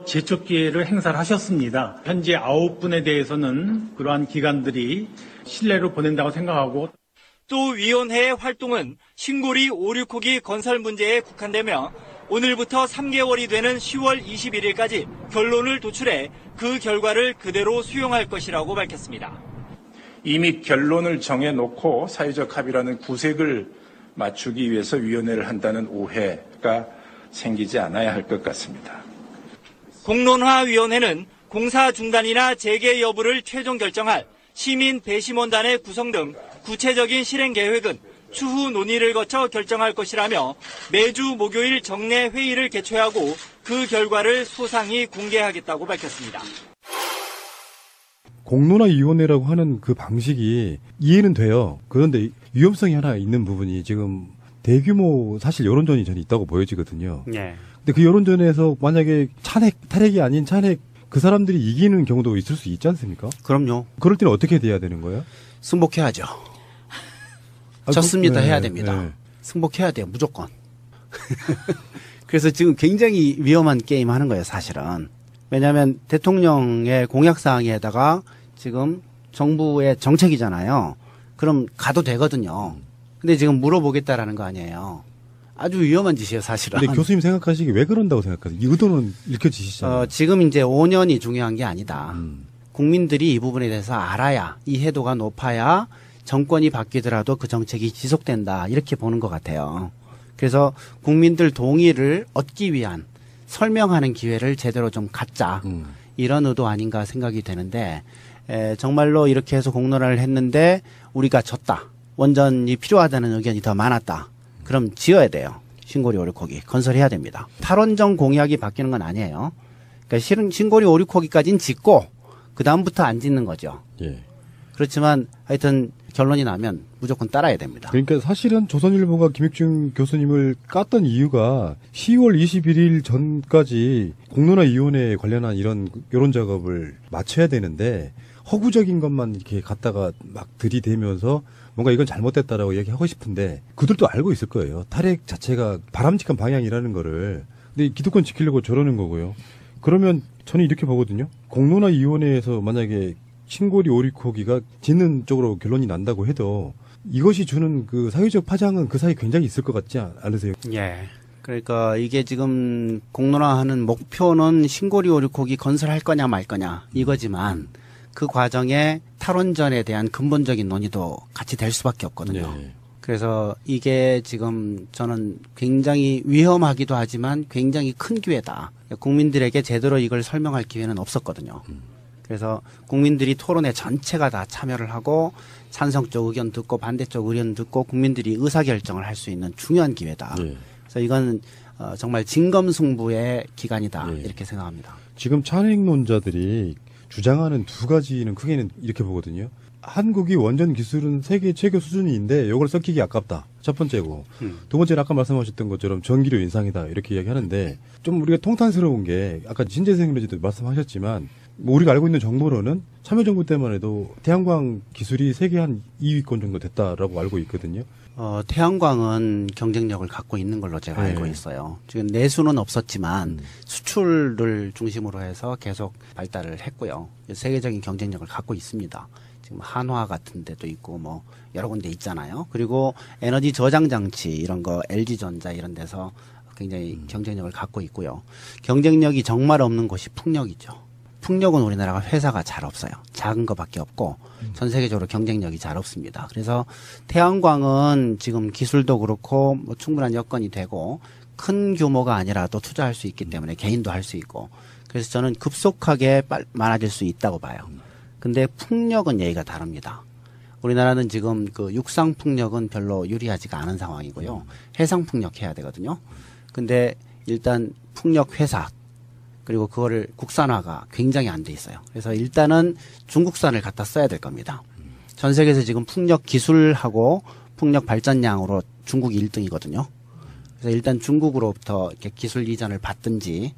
제척 기회를 행사를 하셨습니다. 현재 9분에 대해서는 그러한 기관들이 신뢰로 보낸다고 생각하고 또 위원회의 활동은 신고리 5, 6호기 건설 문제에 국한되며 오늘부터 3개월이 되는 10월 21일까지 결론을 도출해 그 결과를 그대로 수용할 것이라고 밝혔습니다. 이미 결론을 정해놓고 사회적 합의라는 구색을 맞추기 위해서 위원회를 한다는 오해가 생기지 않아야 할 것 같습니다. 공론화위원회는 공사 중단이나 재개 여부를 최종 결정할 시민 배심원단의 구성 등 구체적인 실행 계획은 추후 논의를 거쳐 결정할 것이라며 매주 목요일 정례 회의를 개최하고 그 결과를 소상히 공개하겠다고 밝혔습니다. 공론화위원회라고 하는 그 방식이 이해는 돼요. 그런데 위험성이 하나 있는 부분이 지금 대규모 사실 여론전이 저는 있다고 보여지거든요. 네. 근데 그 여론전에서 만약에 탄핵이 아닌 탄핵 그 사람들이 이기는 경우도 있을 수 있지 않습니까? 그럼요. 그럴 때는 어떻게 돼야 되는 거예요? 승복해야죠. 졌습니다. 네, 해야 됩니다. 네. 승복해야 돼요. 무조건. 그래서 지금 굉장히 위험한 게임 하는 거예요. 사실은. 왜냐하면 대통령의 공약사항에다가 지금 정부의 정책이잖아요. 그럼 가도 되거든요. 근데 지금 물어보겠다라는 거 아니에요. 아주 위험한 짓이에요. 사실은. 근데 교수님 생각하시기에 왜 그런다고 생각하세요? 이 의도는 읽혀지시잖아요. 지금 이제 5년이 중요한 게 아니다. 국민들이 이 부분에 대해서 알아야, 이해도가 높아야 정권이 바뀌더라도 그 정책이 지속된다. 이렇게 보는 것 같아요. 그래서 국민들 동의를 얻기 위한 설명하는 기회를 제대로 좀 갖자. 이런 의도 아닌가 생각이 되는데 정말로 이렇게 해서 공론화를 했는데 우리가 졌다. 원전이 필요하다는 의견이 더 많았다. 그럼 지어야 돼요. 신고리 5, 6호기 건설해야 됩니다. 탈원전 공약이 바뀌는 건 아니에요. 그러니까 실은 신고리 5, 6호기까지는 짓고 그 다음부터 안 짓는 거죠. 예. 그렇지만 하여튼 결론이 나면 무조건 따라야 됩니다. 그러니까 사실은 조선일보가 김익중 교수님을 깠던 이유가 10월 21일 전까지 공론화위원회에 관련한 이런 여론 작업을 마쳐야 되는데 허구적인 것만 이렇게 갖다가 막 들이대면서 뭔가 이건 잘못됐다라고 얘기하고 싶은데 그들도 알고 있을 거예요. 탈핵 자체가 바람직한 방향이라는 거를. 근데 기득권 지키려고 저러는 거고요. 그러면 저는 이렇게 보거든요. 공론화위원회에서 만약에 신고리 5, 6호기가 짓는 쪽으로 결론이 난다고 해도 이것이 주는 그 사회적 파장은 그 사이 굉장히 있을 것 같지 않으세요? 예. 그러니까 이게 지금 공론화하는 목표는 신고리 오류코기 건설할 거냐 말 거냐 이거지만 그 과정에 탈원전에 대한 근본적인 논의도 같이 될 수밖에 없거든요. 네. 그래서 이게 지금 저는 굉장히 위험하기도 하지만 굉장히 큰 기회다. 국민들에게 제대로 이걸 설명할 기회는 없었거든요. 그래서 국민들이 토론회 전체가 다 참여를 하고 찬성적 의견 듣고 반대쪽 의견 듣고 국민들이 의사결정을 할 수 있는 중요한 기회다. 네. 그래서 이건 정말 진검승부의 기간이다. 네. 이렇게 생각합니다. 지금 찬핵론자들이 주장하는 두 가지는 크게는 이렇게 보거든요. 한국이 원전 기술은 세계 최고 수준인데 이걸 썩히기 아깝다. 첫 번째고. 두 번째는 아까 말씀하셨던 것처럼 전기료 인상이다. 이렇게 이야기하는데 좀 우리가 통탄스러운 게 아까 신재생 에너지도 말씀하셨지만 뭐 우리가 알고 있는 정보로는 참여정부 때만 해도 태양광 기술이 세계 한 2위권 정도 됐다라고 알고 있거든요. 태양광은 경쟁력을 갖고 있는 걸로 제가 네. 알고 있어요. 지금 내수는 없었지만 수출을 중심으로 해서 계속 발달을 했고요. 세계적인 경쟁력을 갖고 있습니다. 지금 한화 같은 데도 있고 뭐 여러 군데 있잖아요. 그리고 에너지 저장 장치 이런 거 LG전자 이런 데서 굉장히 경쟁력을 갖고 있고요. 경쟁력이 정말 없는 곳이 풍력이죠. 풍력은 우리나라가 회사가 잘 없어요. 작은 거밖에 없고 전 세계적으로 경쟁력이 잘 없습니다. 그래서 태양광은 지금 기술도 그렇고 뭐 충분한 여건이 되고 큰 규모가 아니라도 투자할 수 있기 때문에 개인도 할 수 있고 그래서 저는 급속하게 많아질 수 있다고 봐요. 근데 풍력은 얘기가 다릅니다. 우리나라는 지금 그 육상 풍력은 별로 유리하지가 않은 상황이고요. 해상 풍력 해야 되거든요. 근데 일단 풍력 회사 그리고 그거를 국산화가 굉장히 안 돼 있어요. 그래서 일단은 중국산을 갖다 써야 될 겁니다. 전 세계에서 지금 풍력 기술하고 풍력 발전량으로 중국이 1등이거든요. 그래서 일단 중국으로부터 이렇게 기술 이전을 받든지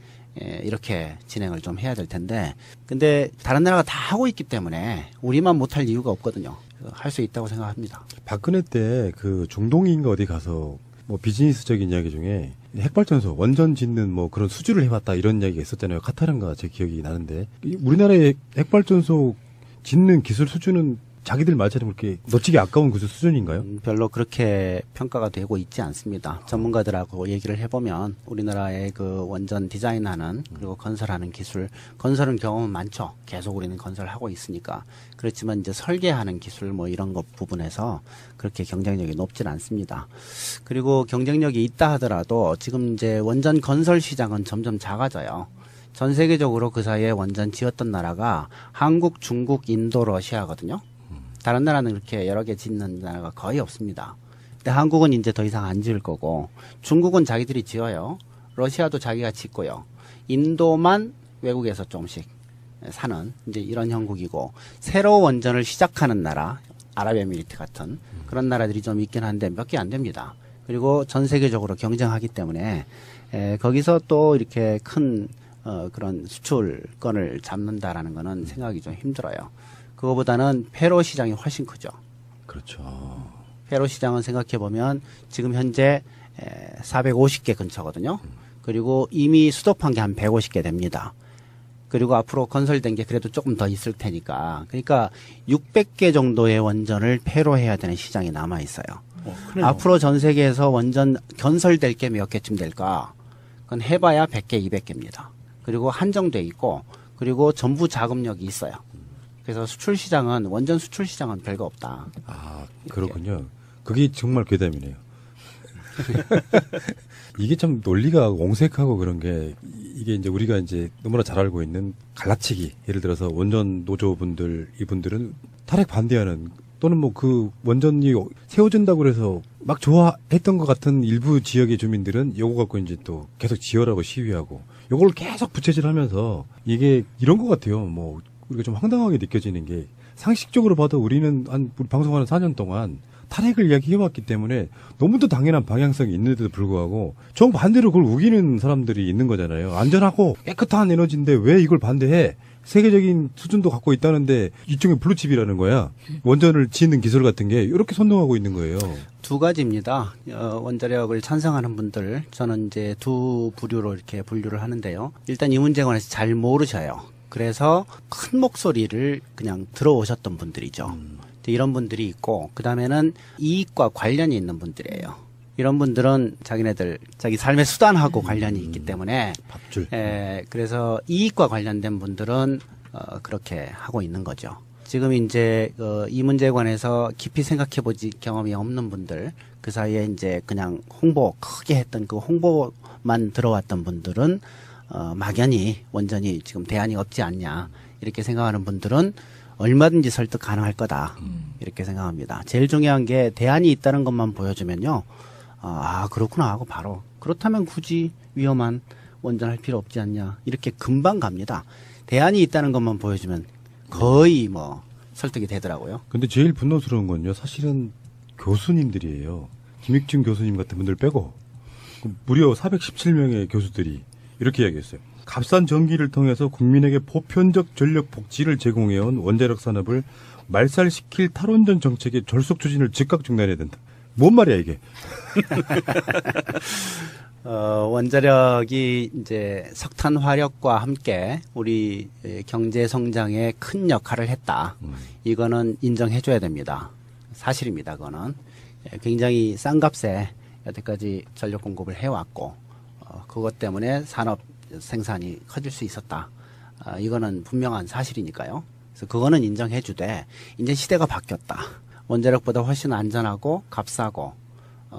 이렇게 진행을 좀 해야 될 텐데 근데 다른 나라가 다 하고 있기 때문에 우리만 못할 이유가 없거든요. 할 수 있다고 생각합니다. 박근혜 때 그 중동인가 어디 가서 뭐 비즈니스적인 이야기 중에 핵발전소 원전 짓는 뭐 그런 수주를 해봤다 이런 이야기가 있었잖아요. 카타르인가 제 기억이 나는데 우리나라의 핵발전소 짓는 기술 수준은 자기들 말처럼 그렇게 놓치기 아까운 그 수준인가요? 별로 그렇게 평가가 되고 있지 않습니다. 전문가들하고 얘기를 해보면 우리나라의 그 원전 디자인하는 그리고 건설하는 기술, 건설은 경험은 많죠. 계속 우리는 건설하고 있으니까. 그렇지만 이제 설계하는 기술 뭐 이런 것 부분에서 그렇게 경쟁력이 높진 않습니다. 그리고 경쟁력이 있다 하더라도 지금 이제 원전 건설 시장은 점점 작아져요. 전 세계적으로 그 사이에 원전 지었던 나라가 한국, 중국, 인도, 러시아거든요. 다른 나라는 그렇게 여러 개 짓는 나라가 거의 없습니다. 근데 한국은 이제 더 이상 안 지을 거고 중국은 자기들이 지어요. 러시아도 자기가 짓고요. 인도만 외국에서 조금씩 사는 이제 이런 형국이고 새로 원전을 시작하는 나라 아랍에미리트 같은 그런 나라들이 좀 있긴 한데 몇 개 안 됩니다. 그리고 전 세계적으로 경쟁하기 때문에 거기서 또 이렇게 큰 그런 수출권을 잡는다라는 거는 생각이 좀 힘들어요. 그거보다는 폐로 시장이 훨씬 크죠. 그렇죠. 폐로 시장은 생각해 보면 지금 현재 450개 근처거든요. 그리고 이미 수도판 게 한 150개 됩니다. 그리고 앞으로 건설된 게 그래도 조금 더 있을 테니까. 그러니까 600개 정도의 원전을 폐로 해야 되는 시장이 남아 있어요. 앞으로 전 세계에서 원전 건설될 게 몇 개쯤 될까? 그건 해봐야 100개, 200개입니다. 그리고 한정돼 있고, 그리고 전부 자금력이 있어요. 그래서 수출 시장은 원전 수출 시장은 별거 없다. 아 그렇군요. 그게 정말 괴담이네요. 이게 참 논리가 옹색하고 그런 게 이게 이제 우리가 이제 너무나 잘 알고 있는 갈라치기 예를 들어서 원전 노조분들 이분들은 탈핵 반대하는 또는 뭐 그 원전이 세워진다고 그래서 막 좋아했던 것 같은 일부 지역의 주민들은 요거 갖고 이제 또 계속 지어라고 시위하고 요걸 계속 부채질하면서 이게 이런 것 같아요. 뭐 우리가 좀 황당하게 느껴지는 게 상식적으로 봐도 우리는 우리 방송하는 4년 동안 탈핵을 이야기해왔기 때문에 너무도 당연한 방향성이 있는데도 불구하고 정반대로 그걸 우기는 사람들이 있는 거잖아요. 안전하고 깨끗한 에너지인데 왜 이걸 반대해? 세계적인 수준도 갖고 있다는데 일종의 블루칩이라는 거야. 원전을 짓는 기술 같은 게 이렇게 선동하고 있는 거예요. 두 가지입니다. 원자력을 찬성하는 분들 저는 이제 두 부류로 이렇게 분류를 하는데요. 일단 이 문제에 관해서 잘 모르셔요. 그래서 큰 목소리를 그냥 들어오셨던 분들이죠. 이제 이런 분들이 있고, 그 다음에는 이익과 관련이 있는 분들이에요. 이런 분들은 자기네들 자기 삶의 수단하고 관련이 있기 때문에 밥줄. 그래서 이익과 관련된 분들은 그렇게 하고 있는 거죠. 지금 이제 이 문제에 관해서 깊이 생각해보지 경험이 없는 분들, 그 사이에 이제 그냥 홍보 크게 했던 그 홍보만 들어왔던 분들은 막연히 원전이 지금 대안이 없지 않냐 이렇게 생각하는 분들은 얼마든지 설득 가능할 거다 이렇게 생각합니다. 제일 중요한 게 대안이 있다는 것만 보여주면요, 아 그렇구나 하고 바로 그렇다면 굳이 위험한 원전할 필요 없지 않냐 이렇게 금방 갑니다. 대안이 있다는 것만 보여주면 거의 뭐 설득이 되더라고요. 근데 제일 분노스러운 건요, 사실은 교수님들이에요. 김익준 교수님 같은 분들 빼고 무려 417명의 교수들이 이렇게 이야기했어요. 값싼 전기를 통해서 국민에게 보편적 전력 복지를 제공해온 원자력 산업을 말살시킬 탈원전 정책의 졸속 추진을 즉각 중단해야 된다. 뭔 말이야 이게? 원자력이 이제 석탄 화력과 함께 우리 경제 성장에 큰 역할을 했다. 이거는 인정해줘야 됩니다. 사실입니다. 그거는 굉장히 싼 값에 여태까지 전력 공급을 해왔고, 그것 때문에 산업 생산이 커질 수 있었다. 이거는 분명한 사실이니까요. 그래서 그거는 인정해주되, 이제 시대가 바뀌었다. 원자력보다 훨씬 안전하고 값싸고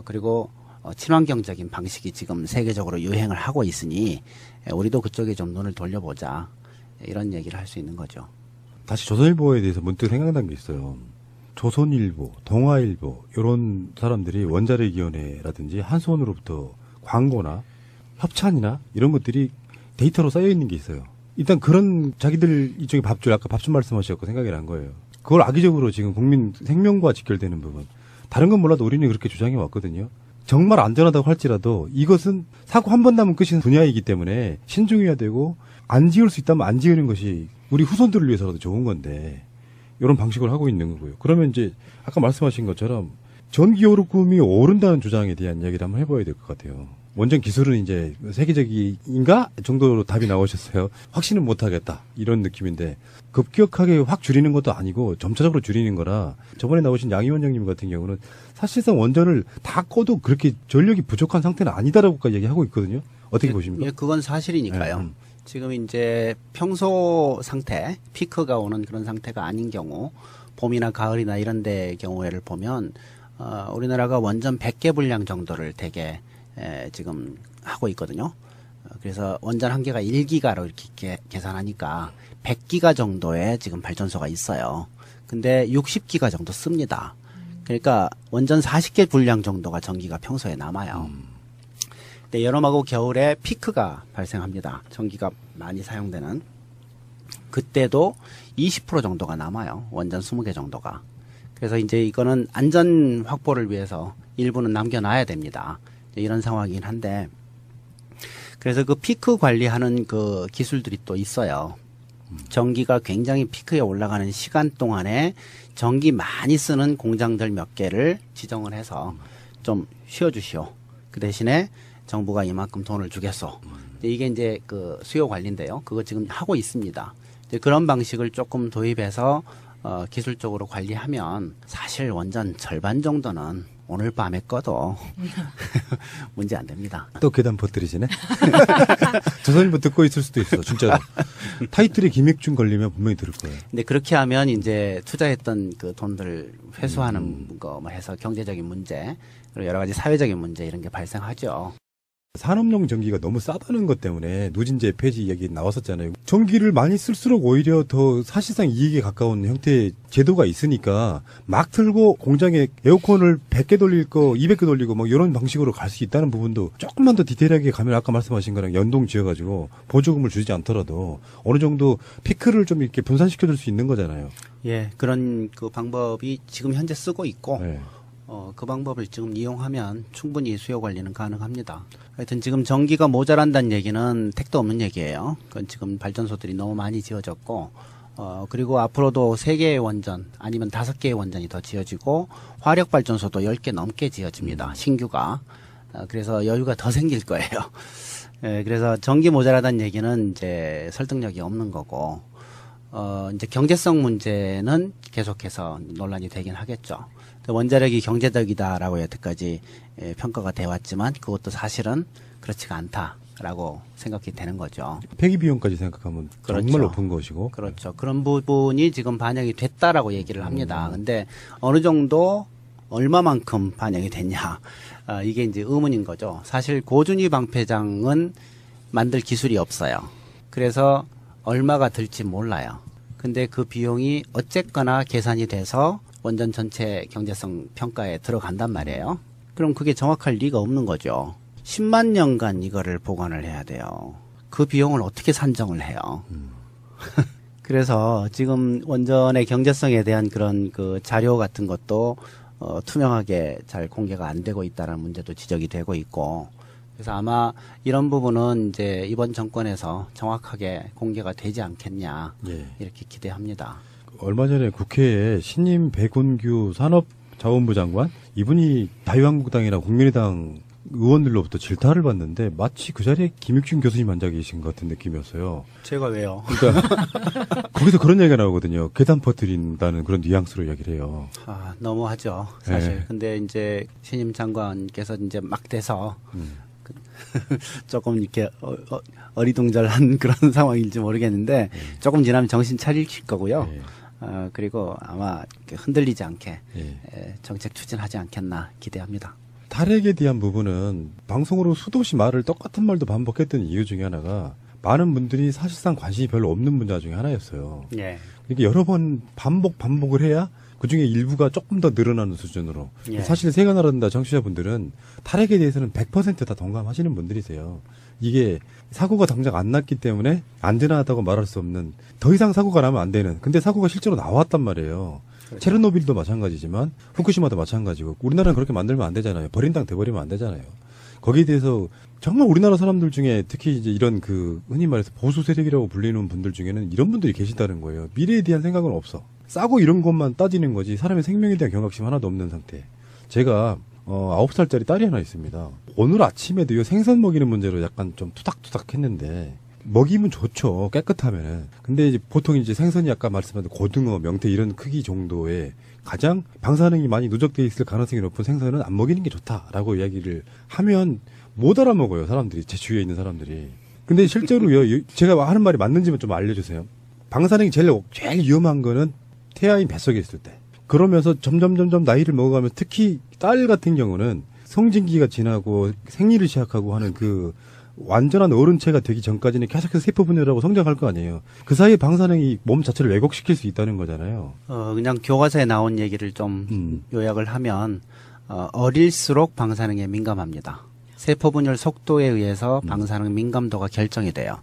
그리고 친환경적인 방식이 지금 세계적으로 유행을 하고 있으니 우리도 그쪽에 좀 눈을 돌려보자, 이런 얘기를 할 수 있는 거죠. 다시 조선일보에 대해서 문득 생각난 게 있어요. 조선일보, 동아일보 이런 사람들이 원자력위원회라든지 한수원으로부터 광고나 협찬이나 이런 것들이 데이터로 쌓여 있는 게 있어요. 일단 그런 자기들 이쪽에 밥줄, 아까 밥줄 말씀하셨고 생각이 난 거예요. 그걸 악의적으로 지금 국민 생명과 직결되는 부분. 다른 건 몰라도 우리는 그렇게 주장해 왔거든요. 정말 안전하다고 할지라도 이것은 사고 한 번 나면 끝인 분야이기 때문에 신중해야 되고, 안 지을 수 있다면 안 지으는 것이 우리 후손들을 위해서라도 좋은 건데 이런 방식을 하고 있는 거고요. 그러면 이제 아까 말씀하신 것처럼 전기요금이 오른다는 주장에 대한 이야기를 한번 해봐야 될 것 같아요. 원전 기술은 이제 세계적인가 정도로 답이 나오셨어요. 확신은 못하겠다 이런 느낌인데, 급격하게 확 줄이는 것도 아니고 점차적으로 줄이는 거라, 저번에 나오신 양 위원장님 같은 경우는 사실상 원전을 다 꺼도 그렇게 전력이 부족한 상태는 아니다라고까지 얘기하고 있거든요. 어떻게 보십니까? 예, 그건 사실이니까요. 지금 이제 평소 상태, 피크가 오는 그런 상태가 아닌 경우, 봄이나 가을이나 이런 데 경우를 보면 우리나라가 원전 100개 분량 정도를 대개 지금 하고 있거든요. 그래서 원전 한 개가 1기가로 이렇게 계산하니까 100기가 정도의 지금 발전소가 있어요. 근데 60기가 정도 씁니다. 그러니까 원전 40개 분량 정도가 전기가 평소에 남아요. 근데 여름하고 겨울에 피크가 발생합니다. 전기가 많이 사용되는. 그때도 20% 정도가 남아요. 원전 20개 정도가. 그래서 이제 이거는 안전 확보를 위해서 일부는 남겨놔야 됩니다. 이런 상황이긴 한데, 그래서 그 피크 관리하는 그 기술들이 또 있어요. 전기가 굉장히 피크에 올라가는 시간 동안에 전기 많이 쓰는 공장들 몇 개를 지정을 해서 좀 쉬어주시오. 그 대신에 정부가 이만큼 돈을 주겠소. 이게 이제 그 수요 관리인데요. 그거 지금 하고 있습니다. 이제 그런 방식을 조금 도입해서 기술적으로 관리하면 사실 원전 절반 정도는 오늘 밤에 꺼도 문제 안 됩니다. 또 계단 퍼뜨리시네? 조선일보 듣고 있을 수도 있어, 진짜로. 타이틀에 김익준 걸리면 분명히 들을 거예요. 근데 그렇게 하면 이제 투자했던 그 돈들 회수하는 거 뭐 해서 경제적인 문제, 그리고 여러 가지 사회적인 문제 이런 게 발생하죠. 산업용 전기가 너무 싸다는 것 때문에 누진제 폐지 이야기 나왔었잖아요. 전기를 많이 쓸수록 오히려 더 사실상 이익에 가까운 형태의 제도가 있으니까 막 틀고 공장에 에어컨을 100개 돌릴 거 200개 돌리고 뭐 이런 방식으로 갈 수 있다는 부분도 조금만 더 디테일하게 가면 아까 말씀하신 거랑 연동 지어가지고 보조금을 주지 않더라도 어느 정도 피크를 좀 이렇게 분산시켜줄 수 있는 거잖아요. 예, 그런 그 방법이 지금 현재 쓰고 있고 네. 그 방법을 지금 이용하면 충분히 수요 관리는 가능합니다. 하여튼 지금 전기가 모자란다는 얘기는 택도 없는 얘기예요. 그건 지금 발전소들이 너무 많이 지어졌고, 그리고 앞으로도 3개의 원전 아니면 5개의 원전이 더 지어지고 화력 발전소도 10개 넘게 지어집니다. 신규가. 그래서 여유가 더 생길 거예요. 예, 그래서 전기 모자라다는 얘기는 이제 설득력이 없는 거고, 이제 경제성 문제는 계속해서 논란이 되긴 하겠죠. 원자력이 경제적이다라고 여태까지 평가가 돼 왔지만 그것도 사실은 그렇지가 않다라고 생각이 되는 거죠. 폐기 비용까지 생각하면 그렇죠. 정말 높은 것이고. 그렇죠. 그런 부분이 지금 반영이 됐다라고 얘기를 합니다. 근데 어느 정도 얼마만큼 반영이 됐냐. 이게 이제 의문인 거죠. 사실 고준위 방패장은 만들 기술이 없어요. 그래서 얼마가 들지 몰라요. 근데 그 비용이 어쨌거나 계산이 돼서 원전 전체 경제성 평가에 들어간단 말이에요. 그럼 그게 정확할 리가 없는 거죠. 10만 년간 이거를 보관을 해야 돼요. 그 비용을 어떻게 산정을 해요? 그래서 지금 원전의 경제성에 대한 그런 그 자료 같은 것도 투명하게 잘 공개가 안 되고 있다는 문제도 지적이 되고 있고, 그래서 아마 이런 부분은 이제 이번 정권에서 정확하게 공개가 되지 않겠냐 예. 이렇게 기대합니다. 얼마 전에 국회에 신임 백운규 산업자원부 장관 이분이 자유한국당이나 국민의당 의원들로부터 질타를 받는데 마치 그 자리에 김육준 교수님 앉아 계신 것 같은 느낌이었어요. 제가 왜요? 그러니까 거기서 그런 얘기가 나오거든요. 계단 퍼뜨린다는 그런 뉘앙스로 이야기를 해요. 아, 너무하죠, 사실. 네. 근데 이제 신임 장관께서 이제 막 돼서 조금 이렇게 어리둥절한 그런 상황일지 모르겠는데 조금 지나면 정신 차릴 거고요. 예. 그리고 아마 흔들리지 않게 예. 정책 추진하지 않겠나 기대합니다. 탈핵에 대한 부분은 방송으로 수도시 말을 똑같은 말도 반복했던 이유 중에 하나가 많은 분들이 사실상 관심이 별로 없는 분야 중에 하나였어요. 예. 그러니까 여러 번 반복을 해야 그중에 일부가 조금 더 늘어나는 수준으로. 예. 사실 세가 나른다 청취자분들은 탈핵에 대해서는 100% 다 동감하시는 분들이세요. 이게 사고가 당장 안 났기 때문에 안전하다고 말할 수 없는, 더 이상 사고가 나면 안 되는, 근데 사고가 실제로 나왔단 말이에요. 그렇죠. 체르노빌도 마찬가지지만 후쿠시마도 마찬가지고 우리나라는 그렇게 만들면 안 되잖아요. 버린 땅 돼버리면 안 되잖아요. 거기에 대해서 정말 우리나라 사람들 중에 특히 이제 이런 그 흔히 말해서 보수 세력이라고 불리는 분들 중에는 이런 분들이 계시다는 거예요. 미래에 대한 생각은 없어. 싸고 이런 것만 따지는 거지 사람의 생명에 대한 경각심 하나도 없는 상태. 제가 9살짜리 딸이 하나 있습니다. 오늘 아침에도요 생선 먹이는 문제로 약간 좀 투닥투닥 했는데, 먹이면 좋죠. 깨끗하면은. 근데 이제 보통 이제 생선이 아까 말씀하신 고등어, 명태 이런 크기 정도의 가장 방사능이 많이 누적되어 있을 가능성이 높은 생선은 안 먹이는 게 좋다라고 이야기를 하면 못 알아먹어요. 사람들이. 제 주위에 있는 사람들이. 근데 실제로요. 제가 하는 말이 맞는지만 좀 알려주세요. 방사능이 제일 위험한 거는 태아인 뱃속에 있을 때. 그러면서 점점 나이를 먹어가면 특히 딸 같은 경우는 성징기가 지나고 생리를 시작하고 하는 그 완전한 어른체가 되기 전까지는 계속해서 세포 분열하고 성장할 거 아니에요. 그 사이에 방사능이 몸 자체를 왜곡시킬 수 있다는 거잖아요. 그냥 교과서에 나온 얘기를 좀 요약을 하면 어릴수록 방사능에 민감합니다. 세포 분열 속도에 의해서 방사능 민감도가 결정이 돼요.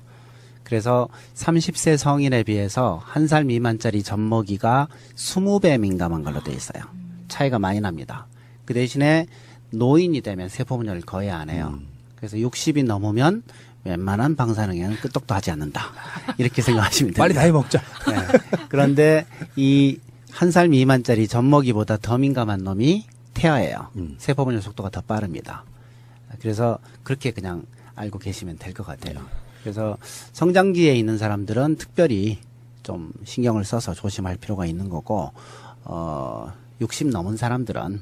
그래서 30세 성인에 비해서 1살 미만짜리 젖먹이가 20배 민감한 걸로 돼 있어요. 차이가 많이 납니다. 그 대신에 노인이 되면 세포 분열을 거의 안 해요. 그래서 60이 넘으면 웬만한 방사능에는 끄떡도 하지 않는다. 이렇게 생각하시면 됩니다. 빨리 나이 먹자. 네. 그런데 이 1살 미만짜리 젖먹이보다 더 민감한 놈이 태아예요. 세포 분열 속도가 더 빠릅니다. 그래서 그렇게 그냥 알고 계시면 될 것 같아요. 그래서 성장기에 있는 사람들은 특별히 좀 신경을 써서 조심할 필요가 있는 거고, 60 넘은 사람들은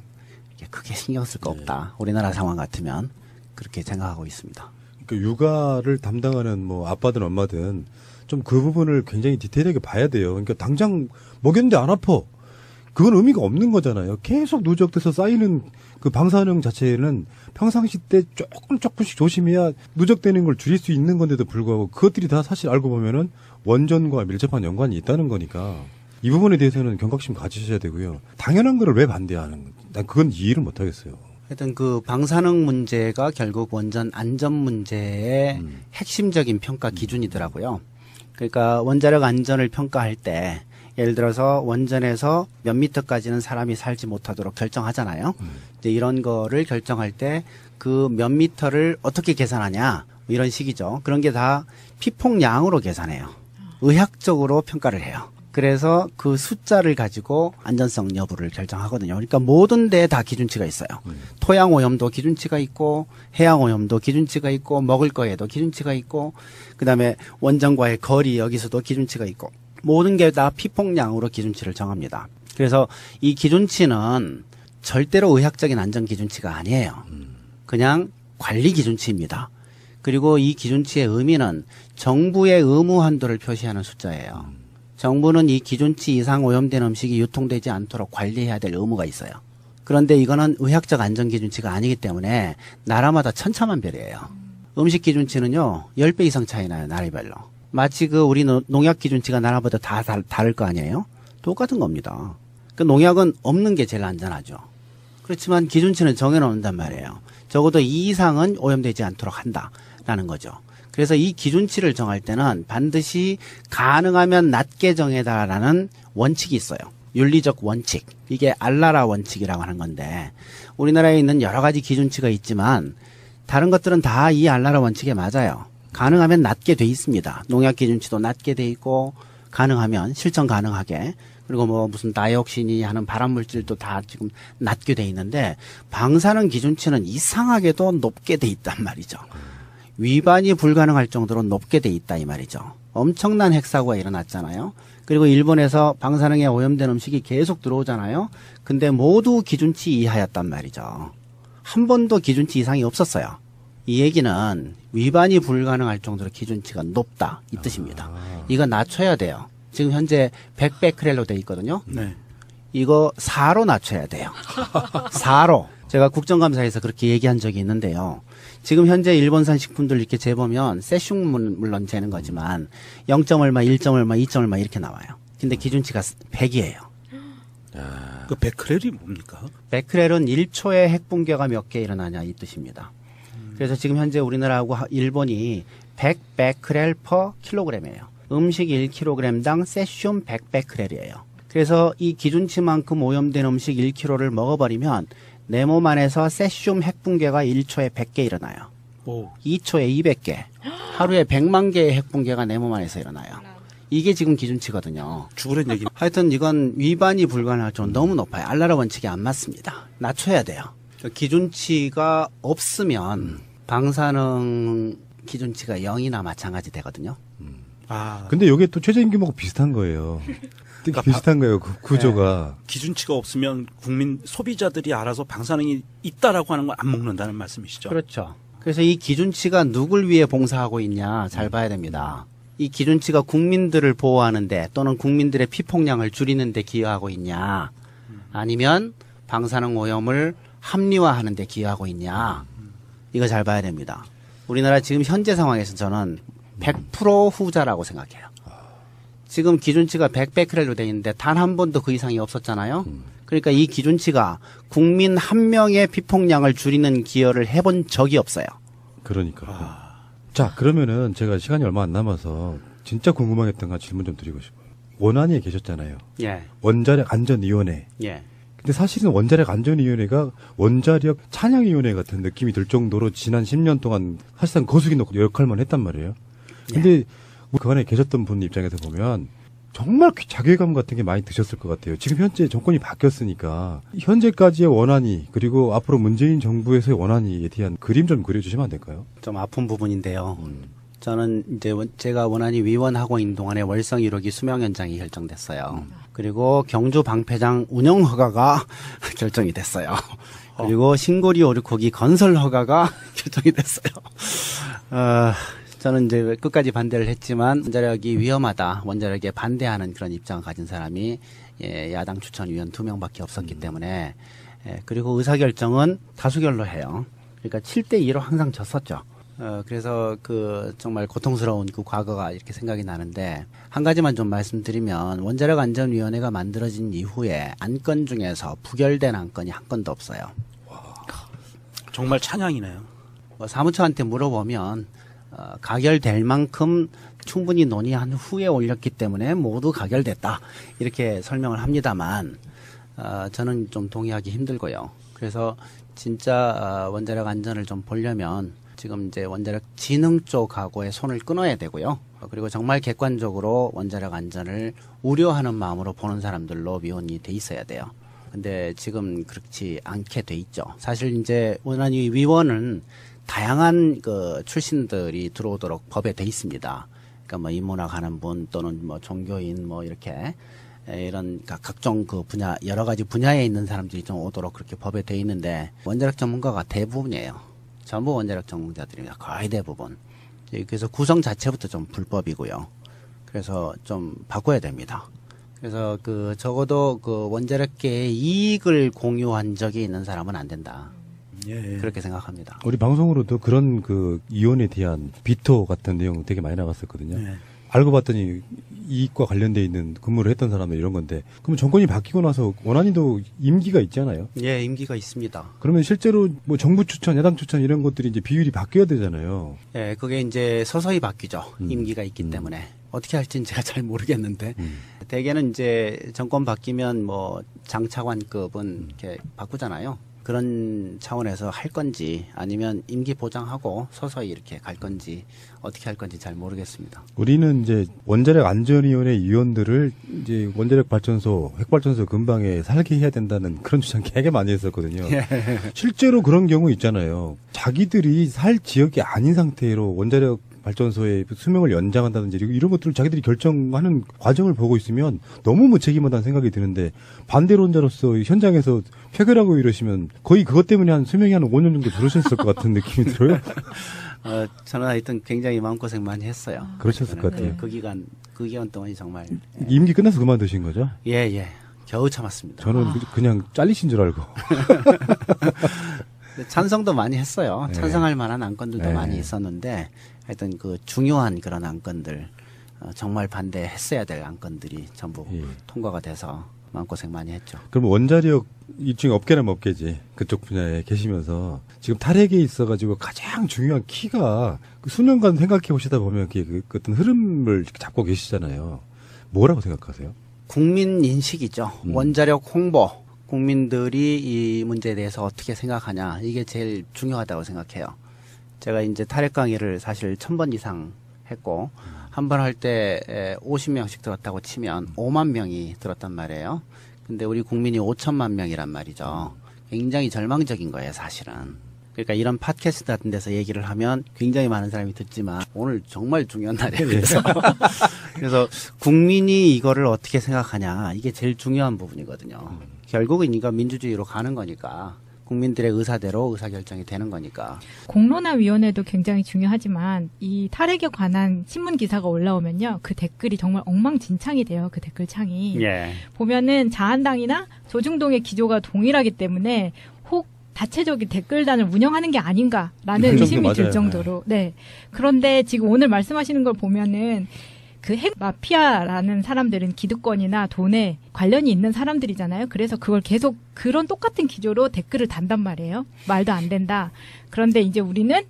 크게 신경 쓸 거 없다. 우리나라 상황 같으면 그렇게 생각하고 있습니다. 그러니까 육아를 담당하는 뭐 아빠든 엄마든 좀 그 부분을 굉장히 디테일하게 봐야 돼요. 그러니까 당장 먹였는데 안 아파. 그건 의미가 없는 거잖아요. 계속 누적돼서 쌓이는 그 방사능 자체는 평상시 때 조금씩 조심해야 누적되는 걸 줄일 수 있는 건데도 불구하고 그것들이 다 사실 알고 보면은 원전과 밀접한 연관이 있다는 거니까 이 부분에 대해서는 경각심 가지셔야 되고요. 당연한 거를 왜 반대하는 건지 난 그건 이해를 못 하겠어요. 하여튼 그 방사능 문제가 결국 원전 안전 문제의 핵심적인 평가 기준이더라고요. 그러니까 원자력 안전을 평가할 때 예를 들어서 원전에서 몇 미터까지는 사람이 살지 못하도록 결정하잖아요. 이제 이런 거를 결정할 때 그 몇 미터를 어떻게 계산하냐 뭐 이런 식이죠. 그런 게 다 피폭량으로 계산해요. 의학적으로 평가를 해요. 그래서 그 숫자를 가지고 안전성 여부를 결정하거든요. 그러니까 모든 데에 다 기준치가 있어요. 토양 오염도 기준치가 있고 해양 오염도 기준치가 있고 먹을 거에도 기준치가 있고 그다음에 원전과의 거리 여기서도 기준치가 있고 모든 게 다 피폭량으로 기준치를 정합니다. 그래서 이 기준치는 절대로 의학적인 안전 기준치가 아니에요. 그냥 관리 기준치입니다. 그리고 이 기준치의 의미는 정부의 의무 한도를 표시하는 숫자예요. 정부는 이 기준치 이상 오염된 음식이 유통되지 않도록 관리해야 될 의무가 있어요. 그런데 이거는 의학적 안전 기준치가 아니기 때문에 나라마다 천차만별이에요. 음식 기준치는요, 10배 이상 차이 나요, 나라별로. 마치 우리 농약 기준치가 나라마다 다 다를 거 아니에요? 똑같은 겁니다. 그 농약은 없는 게 제일 안전하죠. 그렇지만 기준치는 정해놓는단 말이에요. 적어도 이 이상은 오염되지 않도록 한다라는 거죠. 그래서 이 기준치를 정할 때는 반드시 가능하면 낮게 정해달라는 원칙이 있어요. 윤리적 원칙. 이게 알라라 원칙이라고 하는 건데, 우리나라에 있는 여러 가지 기준치가 있지만 다른 것들은 다 이 알라라 원칙에 맞아요. 가능하면 낮게 돼 있습니다. 농약 기준치도 낮게 돼 있고, 가능하면 실천 가능하게, 그리고 뭐 무슨 다이옥신이 하는 발암 물질도 다 지금 낮게 돼 있는데, 방사능 기준치는 이상하게도 높게 돼 있단 말이죠. 위반이 불가능할 정도로 높게 돼 있다 이 말이죠. 엄청난 핵사고가 일어났잖아요. 그리고 일본에서 방사능에 오염된 음식이 계속 들어오잖아요. 근데 모두 기준치 이하였단 말이죠. 한 번도 기준치 이상이 없었어요. 이 얘기는 위반이 불가능할 정도로 기준치가 높다 이 뜻입니다. 이거 낮춰야 돼요. 지금 현재 100베크렐로 돼 있거든요. 네. 이거 4로 낮춰야 돼요. 4로. 제가 국정감사에서 그렇게 얘기한 적이 있는데요. 지금 현재 일본산 식품들 이렇게 재보면 세슘 물론 재는 거지만 0점 얼마, 1점 얼마, 2점 얼마 이렇게 나와요. 근데 기준치가 100이에요. 그 베크렐이 뭡니까? 베크렐은 1초에 핵붕괴가 몇 개 일어나냐 이 뜻입니다. 그래서 지금 현재 우리나라하고 일본이 100 베크렐 퍼 킬로그램이에요. 음식 1kg당 세슘 100베크렐이에요. 그래서 이 기준치만큼 오염된 음식 1kg를 먹어버리면 내 몸 안에서 세슘 핵붕괴가 1초에 100개 일어나요. 오. 2초에 200개. 하루에 100만 개의 핵붕괴가 내 몸 안에서 일어나요. 이게 지금 기준치거든요. 죽으란 얘기. 하여튼 이건 위반이 불가능할 정도로 너무 높아요. 알라라 원칙이 안 맞습니다. 낮춰야 돼요. 기준치가 없으면 방사능 기준치가 0이나 마찬가지 되거든요. 아, 근데 이게 또 최저임금 규모가 비슷한 거예요. 되게 비슷한 거예요, 그 구조가. 기준치가 없으면 국민 소비자들이 알아서 방사능이 있다라고 하는 걸 안 먹는다는 말씀이시죠? 그렇죠. 그래서 이 기준치가 누굴 위해 봉사하고 있냐 잘 봐야 됩니다. 이 기준치가 국민들을 보호하는데 또는 국민들의 피폭량을 줄이는 데 기여하고 있냐, 아니면 방사능 오염을 합리화하는 데 기여하고 있냐, 이거 잘 봐야 됩니다. 우리나라 지금 현재 상황에서 저는 100% 후자라고 생각해요. 지금 기준치가 100베크렐로 돼 있는데 단 한 번도 그 이상이 없었잖아요. 그러니까 이 기준치가 국민 한 명의 피폭량을 줄이는 기여를 해본 적이 없어요. 그러니까. 자, 그러면은 제가 시간이 얼마 안 남아서 진짜 궁금하겠던 거 질문 좀 드리고 싶어요. 원안위에 계셨잖아요. 예, 원자력 안전위원회. 예. 근데 사실은 원자력 안전위원회가 원자력 찬양위원회 같은 느낌이 들 정도로 지난 10년 동안 사실상 거수기 역할만 했단 말이에요. 근데 그 안에 계셨던 분 입장에서 보면 정말 자괴감 같은 게 많이 드셨을 것 같아요. 지금 현재 정권이 바뀌었으니까 현재까지의 원안위 그리고 앞으로 문재인 정부에서의 원안위에 대한 그림 좀 그려주시면 안 될까요? 좀 아픈 부분인데요. 저는 이제 제가 원안위 위원하고 있는 동안에 월성 1호기 수명 연장이 결정됐어요. 그리고 경주 방패장 운영 허가가 결정이 됐어요. 그리고 신고리 5,6호기 건설 허가가 결정이 됐어요. 저는 이제 끝까지 반대를 했지만 원자력이 위험하다, 원자력에 반대하는 그런 입장을 가진 사람이 야당 추천위원 2명밖에 없었기 때문에, 그리고 의사결정은 다수결로 해요. 그러니까 7대2로 항상 졌었죠. 그래서 정말 고통스러운 그 과거가 이렇게 생각이 나는데, 한 가지만 좀 말씀드리면 원자력 안전위원회가 만들어진 이후에 안건 중에서 부결된 안건이 한 건도 없어요. 정말 찬양이네요. 사무처한테 물어보면 가결될 만큼 충분히 논의한 후에 올렸기 때문에 모두 가결됐다, 이렇게 설명을 합니다만, 저는 좀 동의하기 힘들고요. 그래서 진짜 원자력 안전을 좀 보려면 지금 이제 원자력 진흥 쪽하고의 손을 끊어야 되고요. 그리고 정말 객관적으로 원자력 안전을 우려하는 마음으로 보는 사람들로 위원이 돼 있어야 돼요. 근데 지금 그렇지 않게 돼 있죠. 사실 이제 원안위 위원은 다양한 출신들이 들어오도록 법에 돼 있습니다. 그러니까 뭐 인문학 하는 분 또는 뭐 종교인 뭐 이렇게 이런 각종 그 분야 여러 가지 분야에 있는 사람들이 좀 오도록 그렇게 법에 돼 있는데 원자력 전문가가 대부분이에요. 전부 원자력 전문가들입니다. 거의 대부분. 그래서 구성 자체부터 좀 불법이고요. 그래서 좀 바꿔야 됩니다. 그래서 그 적어도 그 원자력계의 이익을 공유한 적이 있는 사람은 안 된다. 예. 그렇게 생각합니다. 우리 방송으로도 그런 그 이혼에 대한 비토 같은 내용 되게 많이 나갔었거든요. 네. 알고 봤더니 이익과 관련돼 있는 근무를 했던 사람들 이런 건데, 그러면 정권이 바뀌고 나서 원안위도 임기가 있잖아요. 예, 임기가 있습니다. 그러면 실제로 뭐 정부 추천, 야당 추천 이런 것들이 이제 비율이 바뀌어야 되잖아요. 예, 그게 이제 서서히 바뀌죠. 임기가 있기 때문에. 어떻게 할지는 제가 잘 모르겠는데, 대개는 이제 정권 바뀌면 뭐 장차관급은 이렇게 바꾸잖아요. 그런 차원에서 할 건지 아니면 임기 보장하고 서서히 이렇게 갈 건지 어떻게 할 건지 잘 모르겠습니다. 우리는 이제 원자력 안전위원회 위원들을 이제 원자력 발전소, 핵발전소 근방에 살게 해야 된다는 그런 주장 되게 많이 했었거든요. 실제로 그런 경우 있잖아요. 자기들이 살 지역이 아닌 상태로 원자력 발전소의 수명을 연장한다든지 이런 것들을 자기들이 결정하는 과정을 보고 있으면 너무 무책임하다는 생각이 드는데, 반대론자로서 현장에서 표결하고 이러시면 거의 그것 때문에 한 수명이 한 5년 정도 줄으셨을 것 같은 느낌이 들어요. 저는 하여튼 굉장히 마음고생 많이 했어요. 그러셨을 것 같아요. 그 기간 동안이 정말. 임기 끝나서 그만두신 거죠? 예. 겨우 참았습니다. 저는 그냥 잘리신 줄 알고. 찬성도 많이 했어요. 네. 찬성할 만한 안건들도 네. 많이 있었는데, 하여튼 그 중요한 그런 안건들, 정말 반대했어야 될 안건들이 전부 예. 통과가 돼서 마음고생 많이 했죠. 그럼 원자력 일종의 업계라면 업계지, 그쪽 분야에 계시면서 지금 탈핵에 있어가지고 가장 중요한 키가 그 수년간 생각해 보시다 보면 그 어떤 흐름을 잡고 계시잖아요. 뭐라고 생각하세요? 국민 인식이죠. 원자력 홍보. 국민들이 이 문제에 대해서 어떻게 생각하냐. 이게 제일 중요하다고 생각해요. 제가 이제 탈핵 강의를 사실 1000번 이상 했고, 한 번 할 때 50명씩 들었다고 치면 5만 명이 들었단 말이에요. 근데 우리 국민이 5천만 명이란 말이죠. 굉장히 절망적인 거예요, 사실은. 그러니까 이런 팟캐스트 같은 데서 얘기를 하면 굉장히 많은 사람이 듣지만 오늘 정말 중요한 날이에요. 그래서 국민이 이거를 어떻게 생각하냐. 이게 제일 중요한 부분이거든요. 결국은 이거 민주주의로 가는 거니까. 국민들의 의사대로 의사결정이 되는 거니까. 공론화위원회도 굉장히 중요하지만 이 탈핵에 관한 신문 기사가 올라오면요, 그 댓글이 정말 엉망진창이 돼요. 그 댓글창이. 예. 보면은 자한당이나 조중동의 기조가 동일하기 때문에 혹 다체적인 댓글단을 운영하는 게 아닌가라는 의심이 들 정도로. 네. 그런데 지금 오늘 말씀하시는 걸 보면은 그 핵 마피아라는 사람들은 기득권이나 돈에 관련이 있는 사람들이잖아요. 그래서 그걸 계속 그런 똑같은 기조로 댓글을 단단 말이에요. 말도 안 된다. 그런데 이제 우리는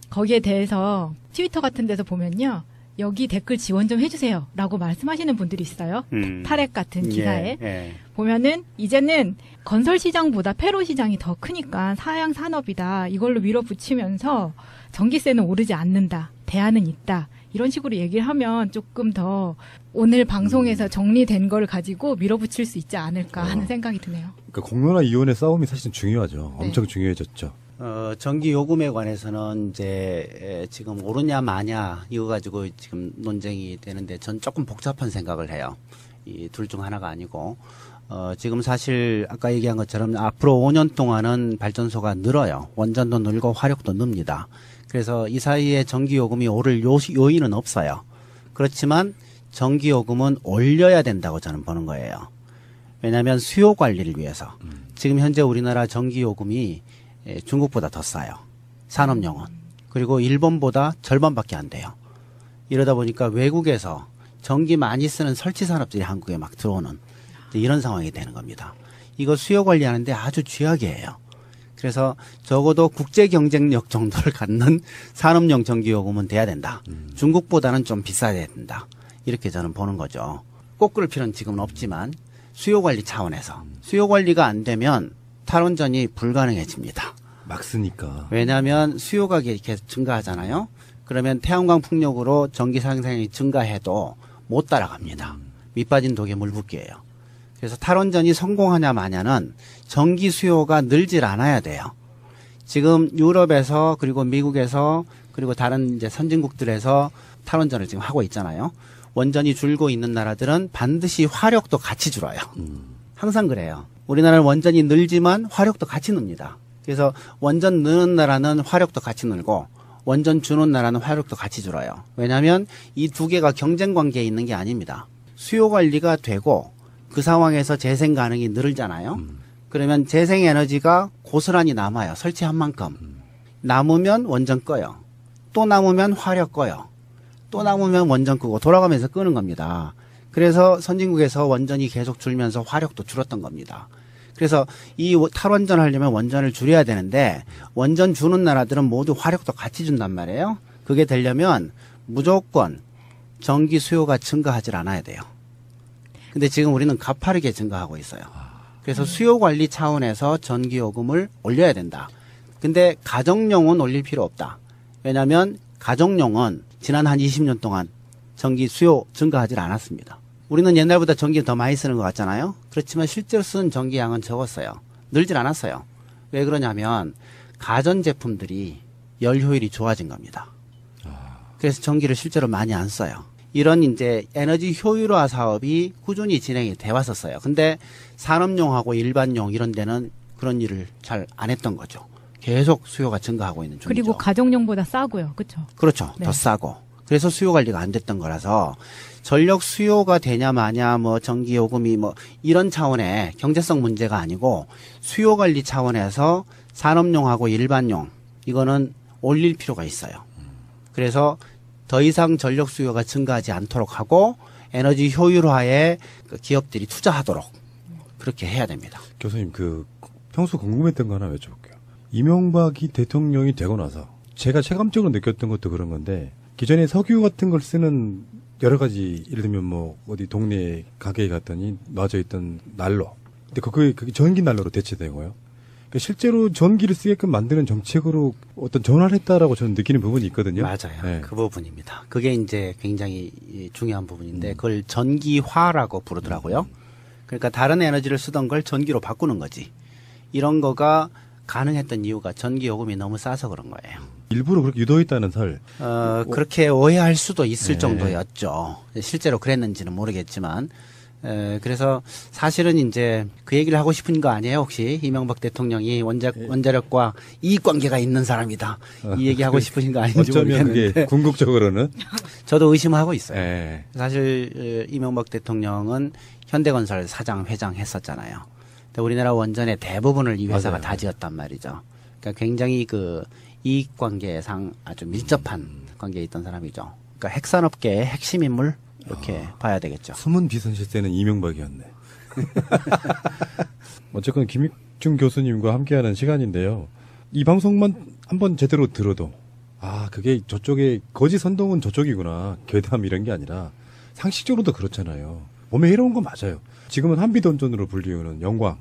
거기에 대해서 트위터 같은 데서 보면요, 여기 댓글 지원 좀 해주세요 라고 말씀하시는 분들이 있어요. 탈핵 같은 기사에. 보면은 이제는 건설 시장보다 폐로 시장이 더 크니까 사양 산업이다. 이걸로 밀어붙이면서 전기세는 오르지 않는다. 대안은 있다. 이런 식으로 얘기를 하면 조금 더 오늘 방송에서 정리된 걸 가지고 밀어붙일 수 있지 않을까 하는 생각이 드네요. 그러니까 공론화위원회 싸움이 사실은 중요하죠. 네. 엄청 중요해졌죠. 전기 요금에 관해서는 이제 지금 오르냐 마냐 이거 가지고 지금 논쟁이 되는데 전 조금 복잡한 생각을 해요. 이 둘 중 하나가 아니고 지금 사실 아까 얘기한 것처럼 앞으로 5년 동안은 발전소가 늘어요. 원전도 늘고 화력도 늡니다. 그래서 이 사이에 전기 요금이 오를 요인은 없어요. 그렇지만 전기 요금은 올려야 된다고 저는 보는 거예요. 왜냐하면 수요 관리를 위해서. 지금 현재 우리나라 전기 요금이 중국보다 더 싸요. 산업용은. 그리고 일본보다 절반밖에 안 돼요. 이러다 보니까 외국에서 전기 많이 쓰는 설치 산업들이 한국에 막 들어오는 이런 상황이 되는 겁니다. 이거 수요 관리하는데 아주 쥐약이에요. 그래서 적어도 국제 경쟁력 정도를 갖는 산업용 전기요금은 돼야 된다. 중국보다는 좀 비싸야 된다. 이렇게 저는 보는 거죠. 꼭 그럴 필요는 지금은 없지만 수요 관리 차원에서. 수요 관리가 안 되면 탈원전이 불가능해집니다. 막 쓰니까. 왜냐하면 수요가 계속 증가하잖아요. 그러면 태양광 풍력으로 전기 생산이 증가해도 못 따라갑니다. 밑빠진 독에 물 붓기예요. 그래서 탈원전이 성공하냐 마냐는 전기 수요가 늘질 않아야 돼요. 지금 유럽에서 그리고 미국에서 그리고 다른 이제 선진국들에서 탈원전을 지금 하고 있잖아요. 원전이 줄고 있는 나라들은 반드시 화력도 같이 줄어요. 항상 그래요. 우리나라는 원전이 늘지만 화력도 같이 늡니다. 그래서 원전 느는 나라는 화력도 같이 늘고 원전 주는 나라는 화력도 같이 줄어요. 왜냐하면 이 두 개가 경쟁 관계에 있는 게 아닙니다. 수요 관리가 되고 그 상황에서 재생 가능이 늘잖아요. 그러면 재생 에너지가 고스란히 남아요. 설치한 만큼. 남으면 원전 꺼요. 또 남으면 화력 꺼요. 또 남으면 원전 끄고 돌아가면서 끄는 겁니다. 그래서 선진국에서 원전이 계속 줄면서 화력도 줄었던 겁니다. 그래서 이 탈원전 하려면 원전을 줄여야 되는데 원전 주는 나라들은 모두 화력도 같이 준단 말이에요. 그게 되려면 무조건 전기 수요가 증가하질 않아야 돼요. 근데 지금 우리는 가파르게 증가하고 있어요. 그래서 수요 관리 차원에서 전기 요금을 올려야 된다. 근데 가정용은 올릴 필요 없다. 왜냐하면 가정용은 지난 한 20년 동안 전기 수요 증가하지 않았습니다. 우리는 옛날보다 전기를 더 많이 쓰는 것 같잖아요. 그렇지만 실제로 쓰는 전기 양은 적었어요. 늘질 않았어요. 왜 그러냐면 가전 제품들이 열 효율이 좋아진 겁니다. 그래서 전기를 실제로 많이 안 써요. 이런 이제 에너지 효율화 사업이 꾸준히 진행이 돼 왔었어요. 근데 산업용하고 일반용 이런 데는 그런 일을 잘 안 했던 거죠. 계속 수요가 증가하고 있는 중이죠. 그리고 가정용보다 싸고요. 그렇죠? 그렇죠. 네. 더 싸고. 그래서 수요 관리가 안 됐던 거라서 전력 수요가 되냐 마냐 뭐 전기 요금이 뭐 이런 차원의 경제성 문제가 아니고 수요 관리 차원에서 산업용하고 일반용 이거는 올릴 필요가 있어요. 그래서 더 이상 전력 수요가 증가하지 않도록 하고 에너지 효율화에 그 기업들이 투자하도록 그렇게 해야 됩니다. 교수님, 평소 궁금했던 거 하나 여쭤볼게요. 이명박이 대통령이 되고 나서 제가 체감적으로 느꼈던 것도 그런 건데 기존에 석유 같은 걸 쓰는 여러 가지 예를 들면 뭐 어디 동네 가게에 갔더니 놔져 있던 난로. 근데 그게 전기 난로로 대체된 거예요. 그러니까 실제로 전기를 쓰게끔 만드는 정책으로 어떤 전환을 했다라고 저는 느끼는 부분이 있거든요. 맞아요. 네. 그 부분입니다. 그게 이제 굉장히 중요한 부분인데 그걸 전기화라고 부르더라고요. 그러니까 다른 에너지를 쓰던 걸 전기로 바꾸는 거지. 이런 거가 가능했던 이유가 전기 요금이 너무 싸서 그런 거예요. 일부러 그렇게 유도했다는 설. 그렇게 오해할 수도 있을 네. 정도였죠. 실제로 그랬는지는 모르겠지만. 그래서 사실은 이제 그 얘기를 하고 싶은 거 아니에요? 혹시 이명박 대통령이 원자력과 이익 관계가 있는 사람이다. 이 얘기 하고 싶으신 거 아닌지 어쩌면 모르겠는데. 그게 궁극적으로는. 저도 의심하고 있어요. 네. 사실 이명박 대통령은 현대건설 사장, 회장 했었잖아요. 근데 우리나라 원전의 대부분을 이 회사가 맞아요. 다 지었단 말이죠. 그러니까 굉장히 그 이익 관계상 아주 밀접한 관계에 있던 사람이죠. 그러니까 핵산업계의 핵심 인물 이렇게 봐야 되겠죠. 숨은 비선실세는 이명박이었네. 어쨌건 김익중 교수님과 함께하는 시간인데요. 이 방송만 한번 제대로 들어도 그게 저쪽에 거짓 선동은 저쪽이구나. 괴담 이런 게 아니라 상식적으로도 그렇잖아요. 몸에 해로운 건 맞아요. 지금은 한비던전으로 불리우는 영광.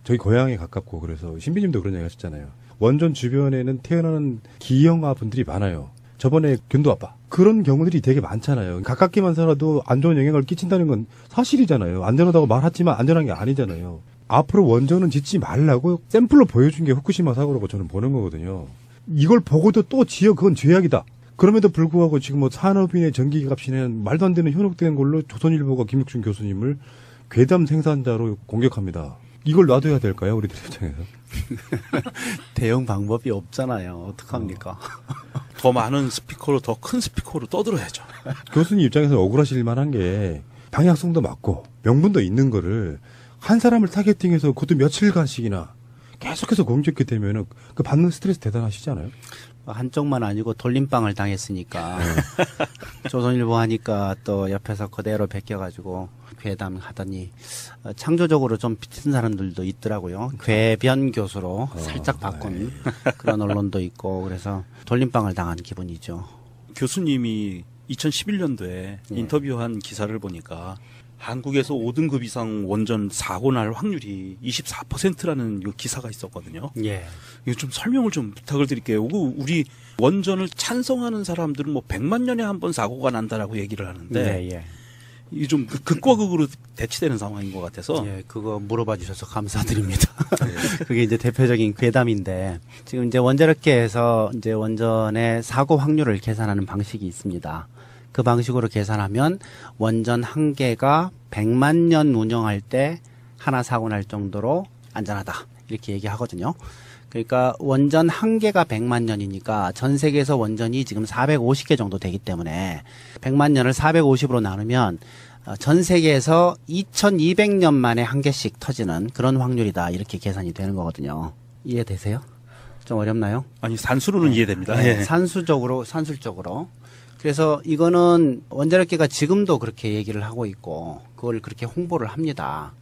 저희 고향에 가깝고 그래서 신비님도 그런 얘기 하셨잖아요. 원전 주변에는 태어나는 기형아 분들이 많아요. 저번에 견도 아빠. 그런 경우들이 되게 많잖아요. 가깝게만 살아도 안 좋은 영향을 끼친다는 건 사실이잖아요. 안전하다고 말하지만 안전한 게 아니잖아요. 앞으로 원전은 짓지 말라고 샘플로 보여준 게 후쿠시마 사고라고 저는 보는 거거든요. 이걸 보고도 또 지어 그건 죄악이다. 그럼에도 불구하고 지금 뭐 산업인의 전기값이는 말도 안 되는 현혹된 걸로 조선일보가 김익중 교수님을 괴담 생산자로 공격합니다. 이걸 놔둬야 될까요? 우리들 입장에서. 대응 방법이 없잖아요. 어떡합니까? 더 많은 스피커로 더 큰 스피커로 떠들어야죠. 교수님 입장에서 억울하실 만한 게 방향성도 맞고 명분도 있는 거를 한 사람을 타겟팅해서 그것도 며칠간씩이나 계속해서 공격하게 되면은 그 받는 스트레스 대단하시지 않아요? 한쪽만 아니고 돌림방을 당했으니까 조선일보 하니까 또 옆에서 그대로 베껴가지고 괴담 하더니 창조적으로 좀 비튼 사람들도 있더라고요. 괴변 교수로 살짝 바꾼 그런 언론도 있고 그래서 돌림방을 당한 기분이죠. 교수님이 2011년도에 인터뷰한 기사를 보니까 한국에서 5등급 이상 원전 사고 날 확률이 24%라는 기사가 있었거든요. 예. 이거 좀 설명을 좀 부탁을 드릴게요. 우리 원전을 찬성하는 사람들은 뭐 100만 년에 한 번 사고가 난다라고 얘기를 하는데 예. 이게 좀 극과 극으로 대치되는 상황인 것 같아서. 예, 그거 물어봐 주셔서 감사드립니다. 그게 이제 대표적인 괴담인데, 지금 이제 원자력계에서 이제 원전의 사고 확률을 계산하는 방식이 있습니다. 그 방식으로 계산하면 원전 한 개가 100만 년 운영할 때 하나 사고 날 정도로 안전하다. 이렇게 얘기하거든요. 그러니까 원전 한 개가 100만 년이니까 전 세계에서 원전이 지금 450개 정도 되기 때문에 100만 년을 450으로 나누면 전 세계에서 2200년 만에 한 개씩 터지는 그런 확률이다. 이렇게 계산이 되는 거거든요. 이해되세요? 좀 어렵나요? 아니, 산수로는 이해됩니다. 네, 예. 산술적으로. 그래서 이거는 원자력계가 지금도 그렇게 얘기를 하고 있고 그걸 그렇게 홍보를 합니다.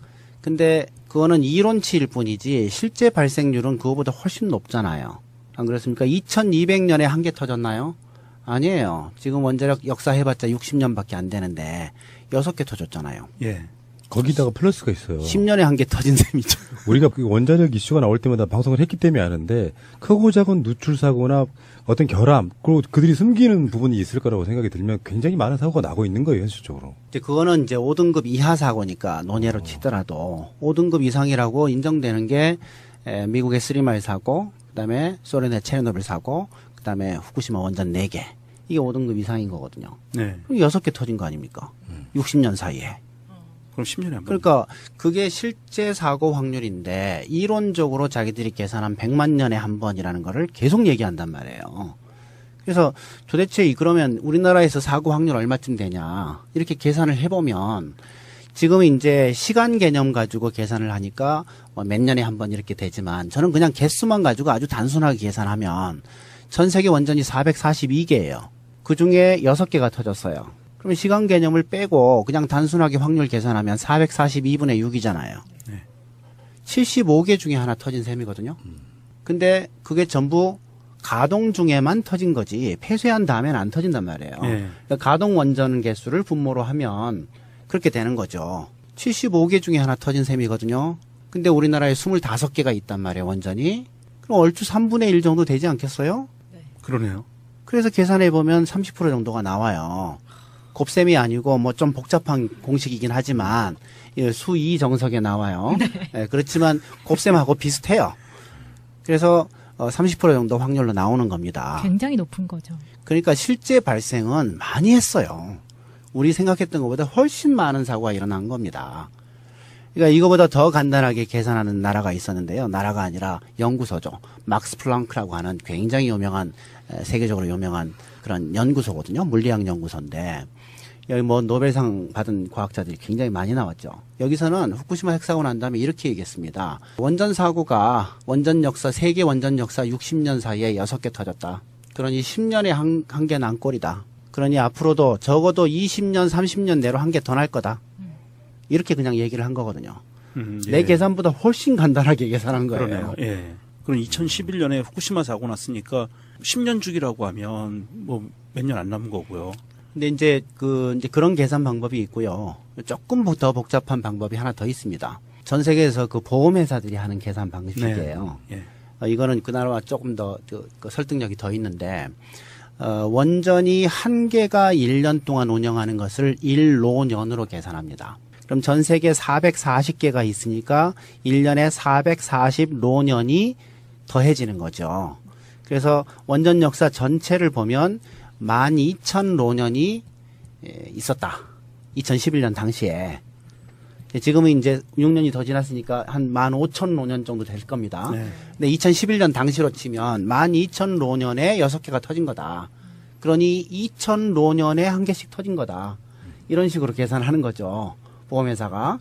근데 그거는 이론치일 뿐이지 실제 발생률은 그거보다 훨씬 높잖아요. 안 그렇습니까? 2200년에 한 개 터졌나요? 아니에요. 지금 원자력 역사 해봤자 60년밖에 안 되는데 6개 터졌잖아요. 예. 거기다가 플러스가 있어요. 10년에 한 개 터진 셈이죠. 우리가 그 원자력 이슈가 나올 때마다 방송을 했기 때문에 아는데 크고 작은 누출 사고나 어떤 결함 그리고 그들이 숨기는 부분이 있을 거라고 생각이 들면 굉장히 많은 사고가 나고 있는 거예요, 현실적으로. 이제 그거는 이제 5등급 이하 사고니까 논예로 치더라도 5등급 이상이라고 인정되는 게 미국의 3마일 사고, 그다음에 소련의 체르노빌 사고, 그다음에 후쿠시마 원전 4개. 이게 5등급 이상인 거거든요. 네. 그럼 6개 터진 거 아닙니까? 60년 사이에. 그럼 10년에 한 번. 그러니까 그게 실제 사고 확률인데 이론적으로 자기들이 계산한 100만 년에 한 번이라는 거를 계속 얘기한단 말이에요. 그래서 도대체 그러면 우리나라에서 사고 확률 얼마쯤 되냐 이렇게 계산을 해보면 지금 이제 시간 개념 가지고 계산을 하니까 몇 년에 한 번 이렇게 되지만 저는 그냥 개수만 가지고 아주 단순하게 계산하면 전 세계 원전이 442개예요. 그중에 6개가 터졌어요. 그러면 시간 개념을 빼고 그냥 단순하게 확률 계산하면 442분의 6이잖아요. 네. 75개 중에 하나 터진 셈이거든요. 근데 그게 전부 가동 중에만 터진 거지 폐쇄한 다음에는 안 터진단 말이에요. 네. 그러니까 가동 원전 개수를 분모로 하면 그렇게 되는 거죠. 75개 중에 하나 터진 셈이거든요. 근데 우리나라에 25개가 있단 말이에요, 원전이. 그럼 얼추 3분의 1 정도 되지 않겠어요? 그러네요. 그래서 계산해보면 30% 정도가 나와요. 곱셈이 아니고 뭐 좀 복잡한 공식이긴 하지만 수2 정석에 나와요. 네, 그렇지만 곱셈하고 비슷해요. 그래서 30% 정도 확률로 나오는 겁니다. 굉장히 높은 거죠. 그러니까 실제 발생은 많이 했어요. 우리 생각했던 것보다 훨씬 많은 사고가 일어난 겁니다. 그러니까 이거보다 더 간단하게 계산하는 나라가 있었는데요. 나라가 아니라 연구소죠. 막스 플랑크라고 하는 굉장히 유명한 세계적으로 유명한 그런 연구소거든요. 물리학 연구소인데 여기 뭐 노벨상 받은 과학자들이 굉장히 많이 나왔죠. 여기서는 후쿠시마 핵사고 난 다음에 이렇게 얘기했습니다. 원전 사고가 원전 역사 세계 원전 역사 60년 사이에 6개 터졌다. 그러니 10년에 한 개 난 꼴이다. 그러니 앞으로도 적어도 20년 30년 내로 한 개 더 날 거다. 이렇게 그냥 얘기를 한 거거든요. 내 계산보다 훨씬 간단하게 계산한 거예요. 그러네요. 예. 그럼 2011년에 후쿠시마 사고 났으니까 10년 주기라고 하면 뭐 몇 년 안 남은 거고요. 근데 이제 그런 계산 방법이 있고요. 조금 더 복잡한 방법이 하나 더 있습니다. 전 세계에서 그 보험회사들이 하는 계산 방식이에요. 네. 이거는 그 나라와 조금 더 그 설득력이 더 있는데, 원전이 한 개가 1년 동안 운영하는 것을 1노년으로 계산합니다. 그럼 전 세계 440개가 있으니까 1년에 440노년이 더해지는 거죠. 그래서 원전 역사 전체를 보면 12,000노년이 있었다. 2011년 당시에. 지금은 이제 6년이 더 지났으니까 한 15,000노년 정도 될 겁니다. 네. 근데 2011년 당시로 치면 12,000노년에 6개가 터진 거다. 그러니 2,000노년에 한 개씩 터진 거다. 이런 식으로 계산하는 거죠. 보험회사가.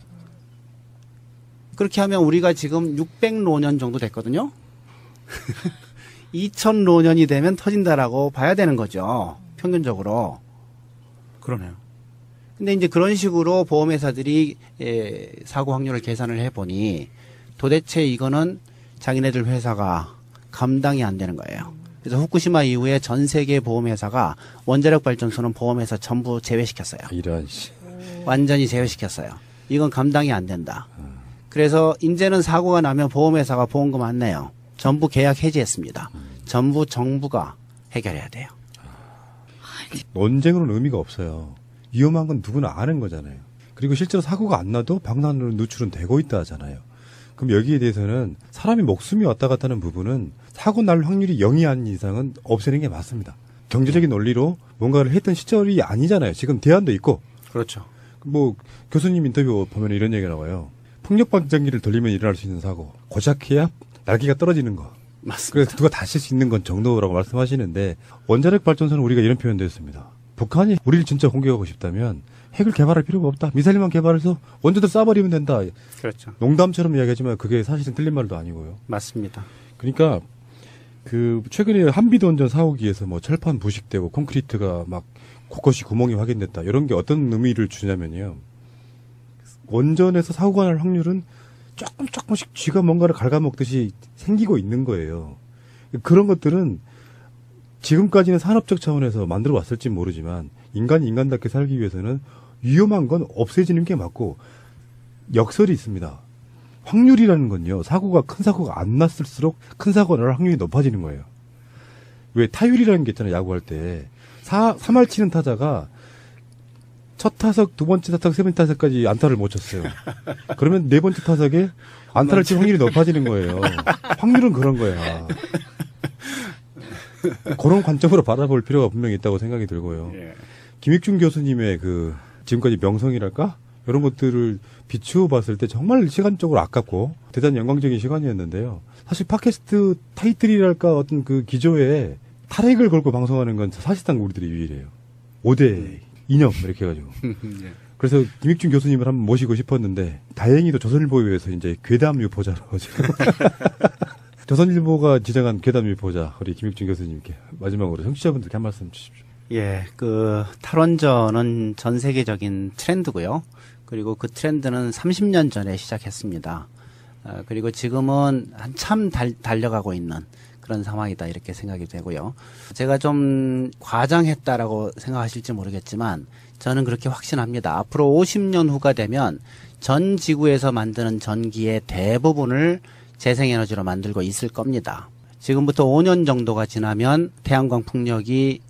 그렇게 하면 우리가 지금 600노년 정도 됐거든요. 2000노년이 되면 터진다라고 봐야 되는 거죠. 평균적으로. 그러네요. 근데 이제 그런 식으로 보험회사들이 사고 확률을 계산을 해보니 도대체 이거는 자기네들 회사가 감당이 안 되는 거예요. 그래서 후쿠시마 이후에 전 세계 보험회사가 원자력 발전소는 보험회사 전부 제외시켰어요. 이런 씨. 완전히 제외시켰어요. 이건 감당이 안 된다. 그래서 이제는 사고가 나면 보험회사가 보험금 안 내요. 전부 계약 해지했습니다. 전부 정부가 해결해야 돼요. 논쟁으로는 의미가 없어요. 위험한 건 누구나 아는 거잖아요. 그리고 실제로 사고가 안 나도 방사능 누출은 되고 있다 하잖아요. 그럼 여기에 대해서는 사람이 목숨이 왔다 갔다 하는 부분은 사고 날 확률이 0이 아닌 이상은 없애는 게 맞습니다. 경제적인 논리로 뭔가를 했던 시절이 아니잖아요. 지금 대안도 있고. 그렇죠. 뭐 교수님 인터뷰 보면 이런 얘기가 나와요. 풍력 발전기를 돌리면 일어날 수 있는 사고. 고작해야 날개가 떨어지는 거. 맞습니다. 그래서 누가 다칠 수 있는 건 정도라고 말씀하시는데 원자력 발전소는 우리가 이런 표현도 했습니다. 북한이 우리를 진짜 공격하고 싶다면 핵을 개발할 필요가 없다. 미사일만 개발해서 원자들 쏴버리면 된다. 그렇죠. 농담처럼 이야기하지만 그게 사실은 틀린 말도 아니고요. 맞습니다. 그러니까 그 최근에 한비도원전 사고기에서 뭐 철판 부식되고 콘크리트가 막 곳곳이 구멍이 확인됐다. 이런 게 어떤 의미를 주냐면요. 원전에서 사고가 날 확률은 조금씩 쥐가 뭔가를 갉아먹듯이 생기고 있는 거예요. 그런 것들은 지금까지는 산업적 차원에서 만들어 왔을지 모르지만 인간이 인간답게 살기 위해서는 위험한 건 없애지는 게 맞고 역설이 있습니다. 확률이라는 건요. 사고가 큰 사고가 안 났을수록 큰 사고가 날 확률이 높아지는 거예요. 왜 타율이라는 게 있잖아요. 야구할 때. 3할 치는 타자가 첫 타석, 두 번째 타석, 세 번째 타석까지 안타를 못 쳤어요. 그러면 네 번째 타석에 안타를 칠 확률이 높아지는 거예요. 확률은 그런 거야. 그런 관점으로 바라볼 필요가 분명히 있다고 생각이 들고요. 김익준 교수님의 그 지금까지 명성이랄까? 이런 것들을 비추어 봤을 때 정말 시간적으로 아깝고 대단히 영광적인 시간이었는데요. 사실 팟캐스트 타이틀이랄까 어떤 그 기조에 탈핵을 걸고 방송하는 건 사실상 우리들이 유일해요. 5대 이념 이렇게 해가지고. 그래서 김익준 교수님을 한번 모시고 싶었는데 다행히도 조선일보에 의해서 이제 괴담 유포자로 지금 조선일보가 지정한 괴담 유포자 우리 김익준 교수님께 마지막으로 청취자분들께 한 말씀 주십시오. 예, 그 탈원전은 전 세계적인 트렌드고요. 그리고 그 트렌드는 30년 전에 시작했습니다. 그리고 지금은 한참 달려가고 있는 그런 상황이다 이렇게 생각이 되고요. 제가 좀 과장했다라고 생각하실지 모르겠지만 저는 그렇게 확신합니다. 앞으로 50년 후가 되면 전 지구에서 만드는 전기의 대부분을 재생에너지로 만들고 있을 겁니다. 지금부터 5년 정도가 지나면 태양광 풍력이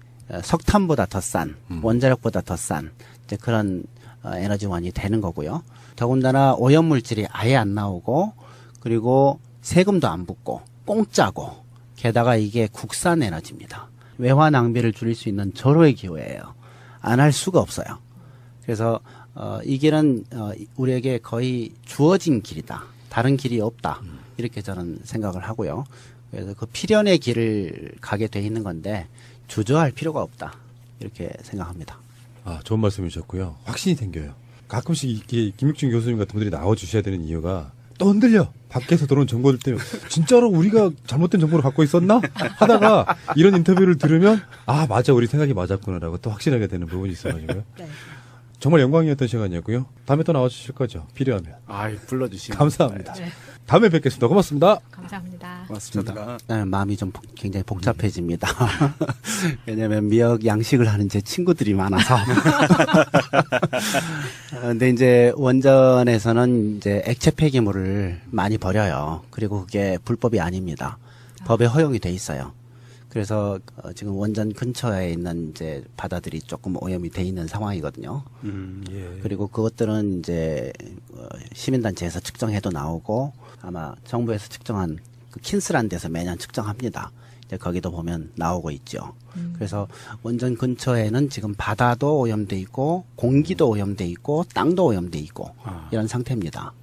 석탄보다 더 싼, 원자력보다 더 싼 이제 그런 에너지원이 되는 거고요. 더군다나 오염물질이 아예 안 나오고 그리고 세금도 안 붙고 공짜고 게다가 이게 국산 에너지입니다. 외화 낭비를 줄일 수 있는 절호의 기회예요. 안 할 수가 없어요. 그래서 이 길은 우리에게 거의 주어진 길이다. 다른 길이 없다. 이렇게 저는 생각을 하고요. 그래서 그 필연의 길을 가게 돼 있는 건데 주저할 필요가 없다. 이렇게 생각합니다. 아, 좋은 말씀해 주셨고요. 확신이 생겨요. 가끔씩 이렇게 김익준 교수님 같은 분들이 나와주셔야 되는 이유가 또 흔들려. 밖에서 들어온 정보들 때문에 진짜로 우리가 잘못된 정보를 갖고 있었나? 하다가 이런 인터뷰를 들으면 아, 맞아. 우리 생각이 맞았구나라고 또 확신하게 되는 부분이 있어가지고요. 네. 정말 영광이었던 시간이었고요. 다음에 또 나와주실 거죠? 필요하면. 불러주시면 감사합니다. 네. 다음에 뵙겠습니다. 고맙습니다. 감사합니다. 고맙습니다. 네, 마음이 좀 굉장히 복잡해집니다. 왜냐하면 미역 양식을 하는 제 친구들이 많아서. 근데 이제 원전에서는 이제 액체 폐기물을 많이 버려요. 그리고 그게 불법이 아닙니다. 법에 허용이 돼 있어요. 그래서 지금 원전 근처에 있는 이제 바다들이 조금 오염이 돼 있는 상황이거든요. 예. 그리고 그것들은 이제 시민단체에서 측정해도 나오고 아마 정부에서 측정한 그 킨스라는 데서 매년 측정합니다. 이제 거기도 보면 나오고 있죠. 그래서 원전 근처에는 지금 바다도 오염돼 있고 공기도 오염돼 있고 땅도 오염돼 있고 이런 상태입니다.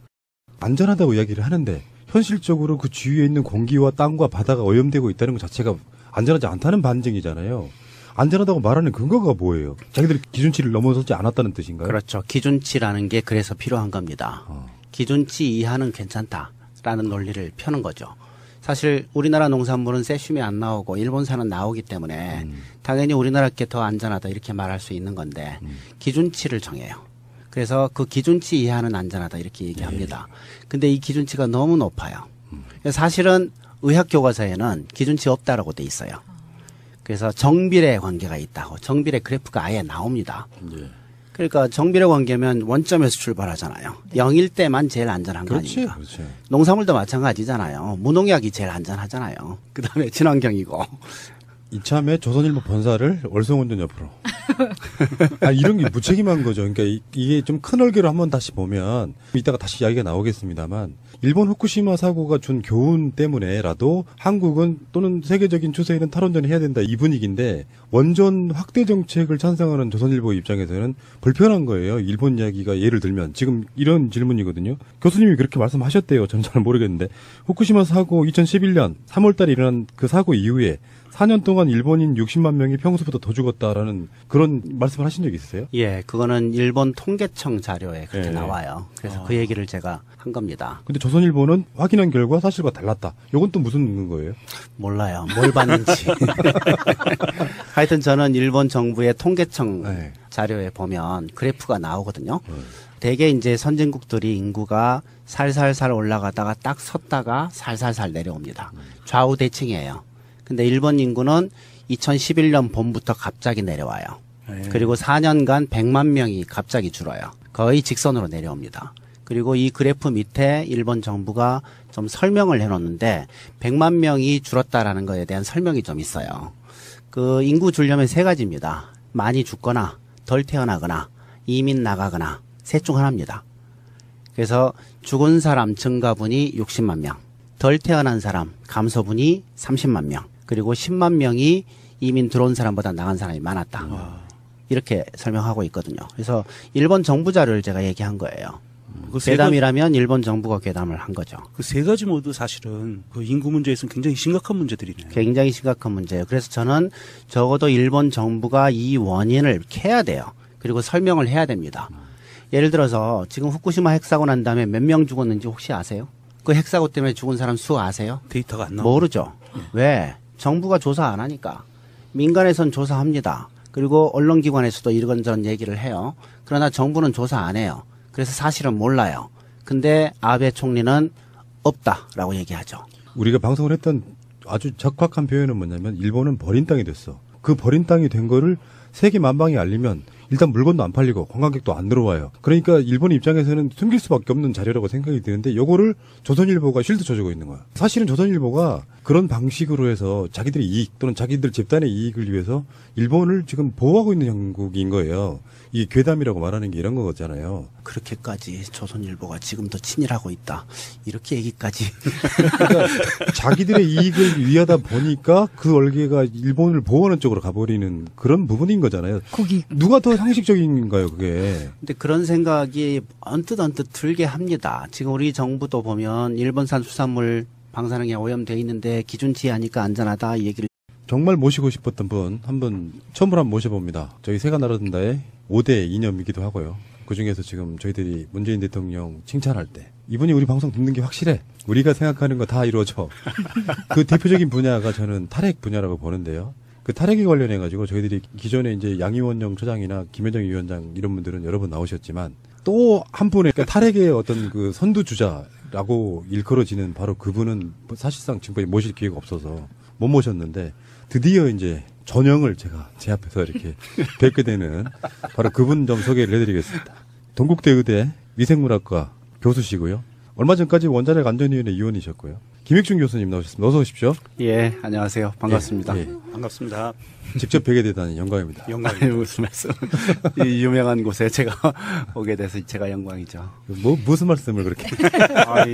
안전하다고 이야기를 하는데 현실적으로 그 주위에 있는 공기와 땅과 바다가 오염되고 있다는 것 자체가 안전하지 않다는 반증이잖아요. 안전하다고 말하는 근거가 뭐예요? 자기들이 기준치를 넘어서지 않았다는 뜻인가요? 그렇죠. 기준치라는 게 그래서 필요한 겁니다. 기준치 이하는 괜찮다라는 논리를 펴는 거죠. 사실 우리나라 농산물은 세슘이 안 나오고 일본산은 나오기 때문에 당연히 우리나라 게 더 안전하다 이렇게 말할 수 있는 건데 기준치를 정해요. 그래서 그 기준치 이하는 안전하다 이렇게 얘기합니다. 근데 이 기준치가 너무 높아요. 사실은 의학 교과서에는 기준치 없다라고 돼 있어요. 그래서 정비례 관계가 있다고. 정비례 그래프가 아예 나옵니다. 그러니까 정비례 관계면 원점에서 출발하잖아요. 0일 때만 제일 안전한 거 아닙니까? 그렇지. 농산물도 마찬가지잖아요. 무농약이 제일 안전하잖아요. 그다음에 친환경이고. 이참에 조선일보 본사를 월성원전 옆으로. 아, 이런 게 무책임한 거죠. 그러니까 이게 좀 큰 얼개로 한번 다시 보면 이따가 다시 이야기가 나오겠습니다만 일본 후쿠시마 사고가 준 교훈 때문에라도 한국은 또는 세계적인 추세에는 탈원전을 해야 된다 이 분위기인데 원전 확대 정책을 찬성하는 조선일보 입장에서는 불편한 거예요. 일본 이야기가 예를 들면 지금 이런 질문이거든요. 교수님이 그렇게 말씀하셨대요. 저는 잘 모르겠는데 후쿠시마 사고 2011년 3월달에 일어난 그 사고 이후에 4년 동안 일본인 60만 명이 평소보다 더 죽었다라는 그런 말씀을 하신 적 있으세요? 예, 그거는 일본 통계청 자료에 그렇게 예. 나와요. 그래서 그 얘기를 제가 한 겁니다. 근데 조선일보는 확인한 결과 사실과 달랐다. 이건 또 무슨 거예요? 몰라요. 뭘 봤는지. 하여튼 저는 일본 정부의 통계청 네. 자료에 보면 그래프가 나오거든요. 대개 이제 선진국들이 인구가 살살살 올라가다가 딱 섰다가 살살살 내려옵니다. 좌우 대칭이에요. 근데 일본 인구는 2011년 봄부터 갑자기 내려와요. 그리고 4년간 100만 명이 갑자기 줄어요. 거의 직선으로 내려옵니다. 그리고 이 그래프 밑에 일본 정부가 좀 설명을 해놓는데 100만 명이 줄었다라는 것에 대한 설명이 좀 있어요. 그 인구 줄려면 세 가지입니다. 많이 죽거나 덜 태어나거나 이민 나가거나 셋 중 하나입니다. 그래서 죽은 사람 증가분이 60만 명, 덜 태어난 사람 감소분이 30만 명, 그리고 10만 명이 이민 들어온 사람보다 나간 사람이 많았다. 이렇게 설명하고 있거든요. 그래서 일본 정부 자료를 제가 얘기한 거예요. 괴담이라면 일본 정부가 괴담을 한 거죠. 그 세 가지 모두 사실은 그 인구 문제에서는 굉장히 심각한 문제들이네요. 굉장히 심각한 문제예요. 그래서 저는 적어도 일본 정부가 이 원인을 캐야 돼요. 그리고 설명을 해야 됩니다. 예를 들어서 지금 후쿠시마 핵사고 난 다음에 몇 명 죽었는지 혹시 아세요? 그 핵사고 때문에 죽은 사람 수 아세요? 데이터가 안 나오고. 모르죠. 왜? 정부가 조사 안 하니까. 민간에선 조사합니다. 그리고 언론기관에서도 이런저런 얘기를 해요. 그러나 정부는 조사 안 해요. 그래서 사실은 몰라요. 근데 아베 총리는 없다라고 얘기하죠. 우리가 방송을 했던 아주 적확한 표현은 뭐냐면 일본은 버린 땅이 됐어. 그 버린 땅이 된 거를 세계 만방에 알리면 일단 물건도 안 팔리고 관광객도 안 들어와요. 그러니까 일본 입장에서는 숨길 수밖에 없는 자료라고 생각이 드는데 요거를 조선일보가 쉴드 쳐주고 있는 거야. 사실은 조선일보가 그런 방식으로 해서 자기들의 이익 또는 자기들 집단의 이익을 위해서 일본을 지금 보호하고 있는 형국인 거예요. 이 괴담이라고 말하는 게 이런 거잖아요. 그렇게까지 조선일보가 지금도 친일하고 있다. 이렇게 얘기까지. 그러니까 자기들의 이익을 위하다 보니까 그 얼개가 일본을 보호하는 쪽으로 가버리는 그런 부분인 거잖아요. 국익. 누가 더 상식적인가요, 그게? 근데 그런 생각이 언뜻 들게 합니다. 지금 우리 정부도 보면 일본산 수산물 방사능에 오염돼 있는데 기준치하니까 안전하다 이 얘기를. 정말 모시고 싶었던 분 한번 처음으로 한번 모셔봅니다. 저희 새가 나른다의 5대 이념이기도 하고요. 그중에서 지금 저희들이 문재인 대통령 칭찬할 때 이분이 우리 방송 듣는 게 확실해. 우리가 생각하는 거 다 이루어져. 그 대표적인 분야가 저는 탈핵 분야라고 보는데요. 그 탈핵에 관련해 가지고 저희들이 기존에 이제 양이원영 처장이나 김여정 위원장 이런 분들은 여러 번 나오셨지만 또 한 분의 그러니까 탈핵의 어떤 그 선두주자라고 일컬어지는 바로 그분은 사실상 지금까지 모실 기회가 없어서 못 모셨는데 드디어 이제 전형을 제가 제 앞에서 이렇게 뵙게 되는 바로 그분 좀 소개를 해드리겠습니다. 동국대 의대 위생물학과 교수시고요. 얼마 전까지 원자력 안전위원회 위원이셨고요. 김익준 교수님 나오셨습니다. 어서 오십시오. 예, 안녕하세요. 반갑습니다. 예, 예. 반갑습니다. 직접 뵙게 되다니 영광입니다. 영광입니다. 무슨 말씀? 이 유명한 곳에 제가 오게 돼서 제가 영광이죠. 무슨 말씀을 그렇게.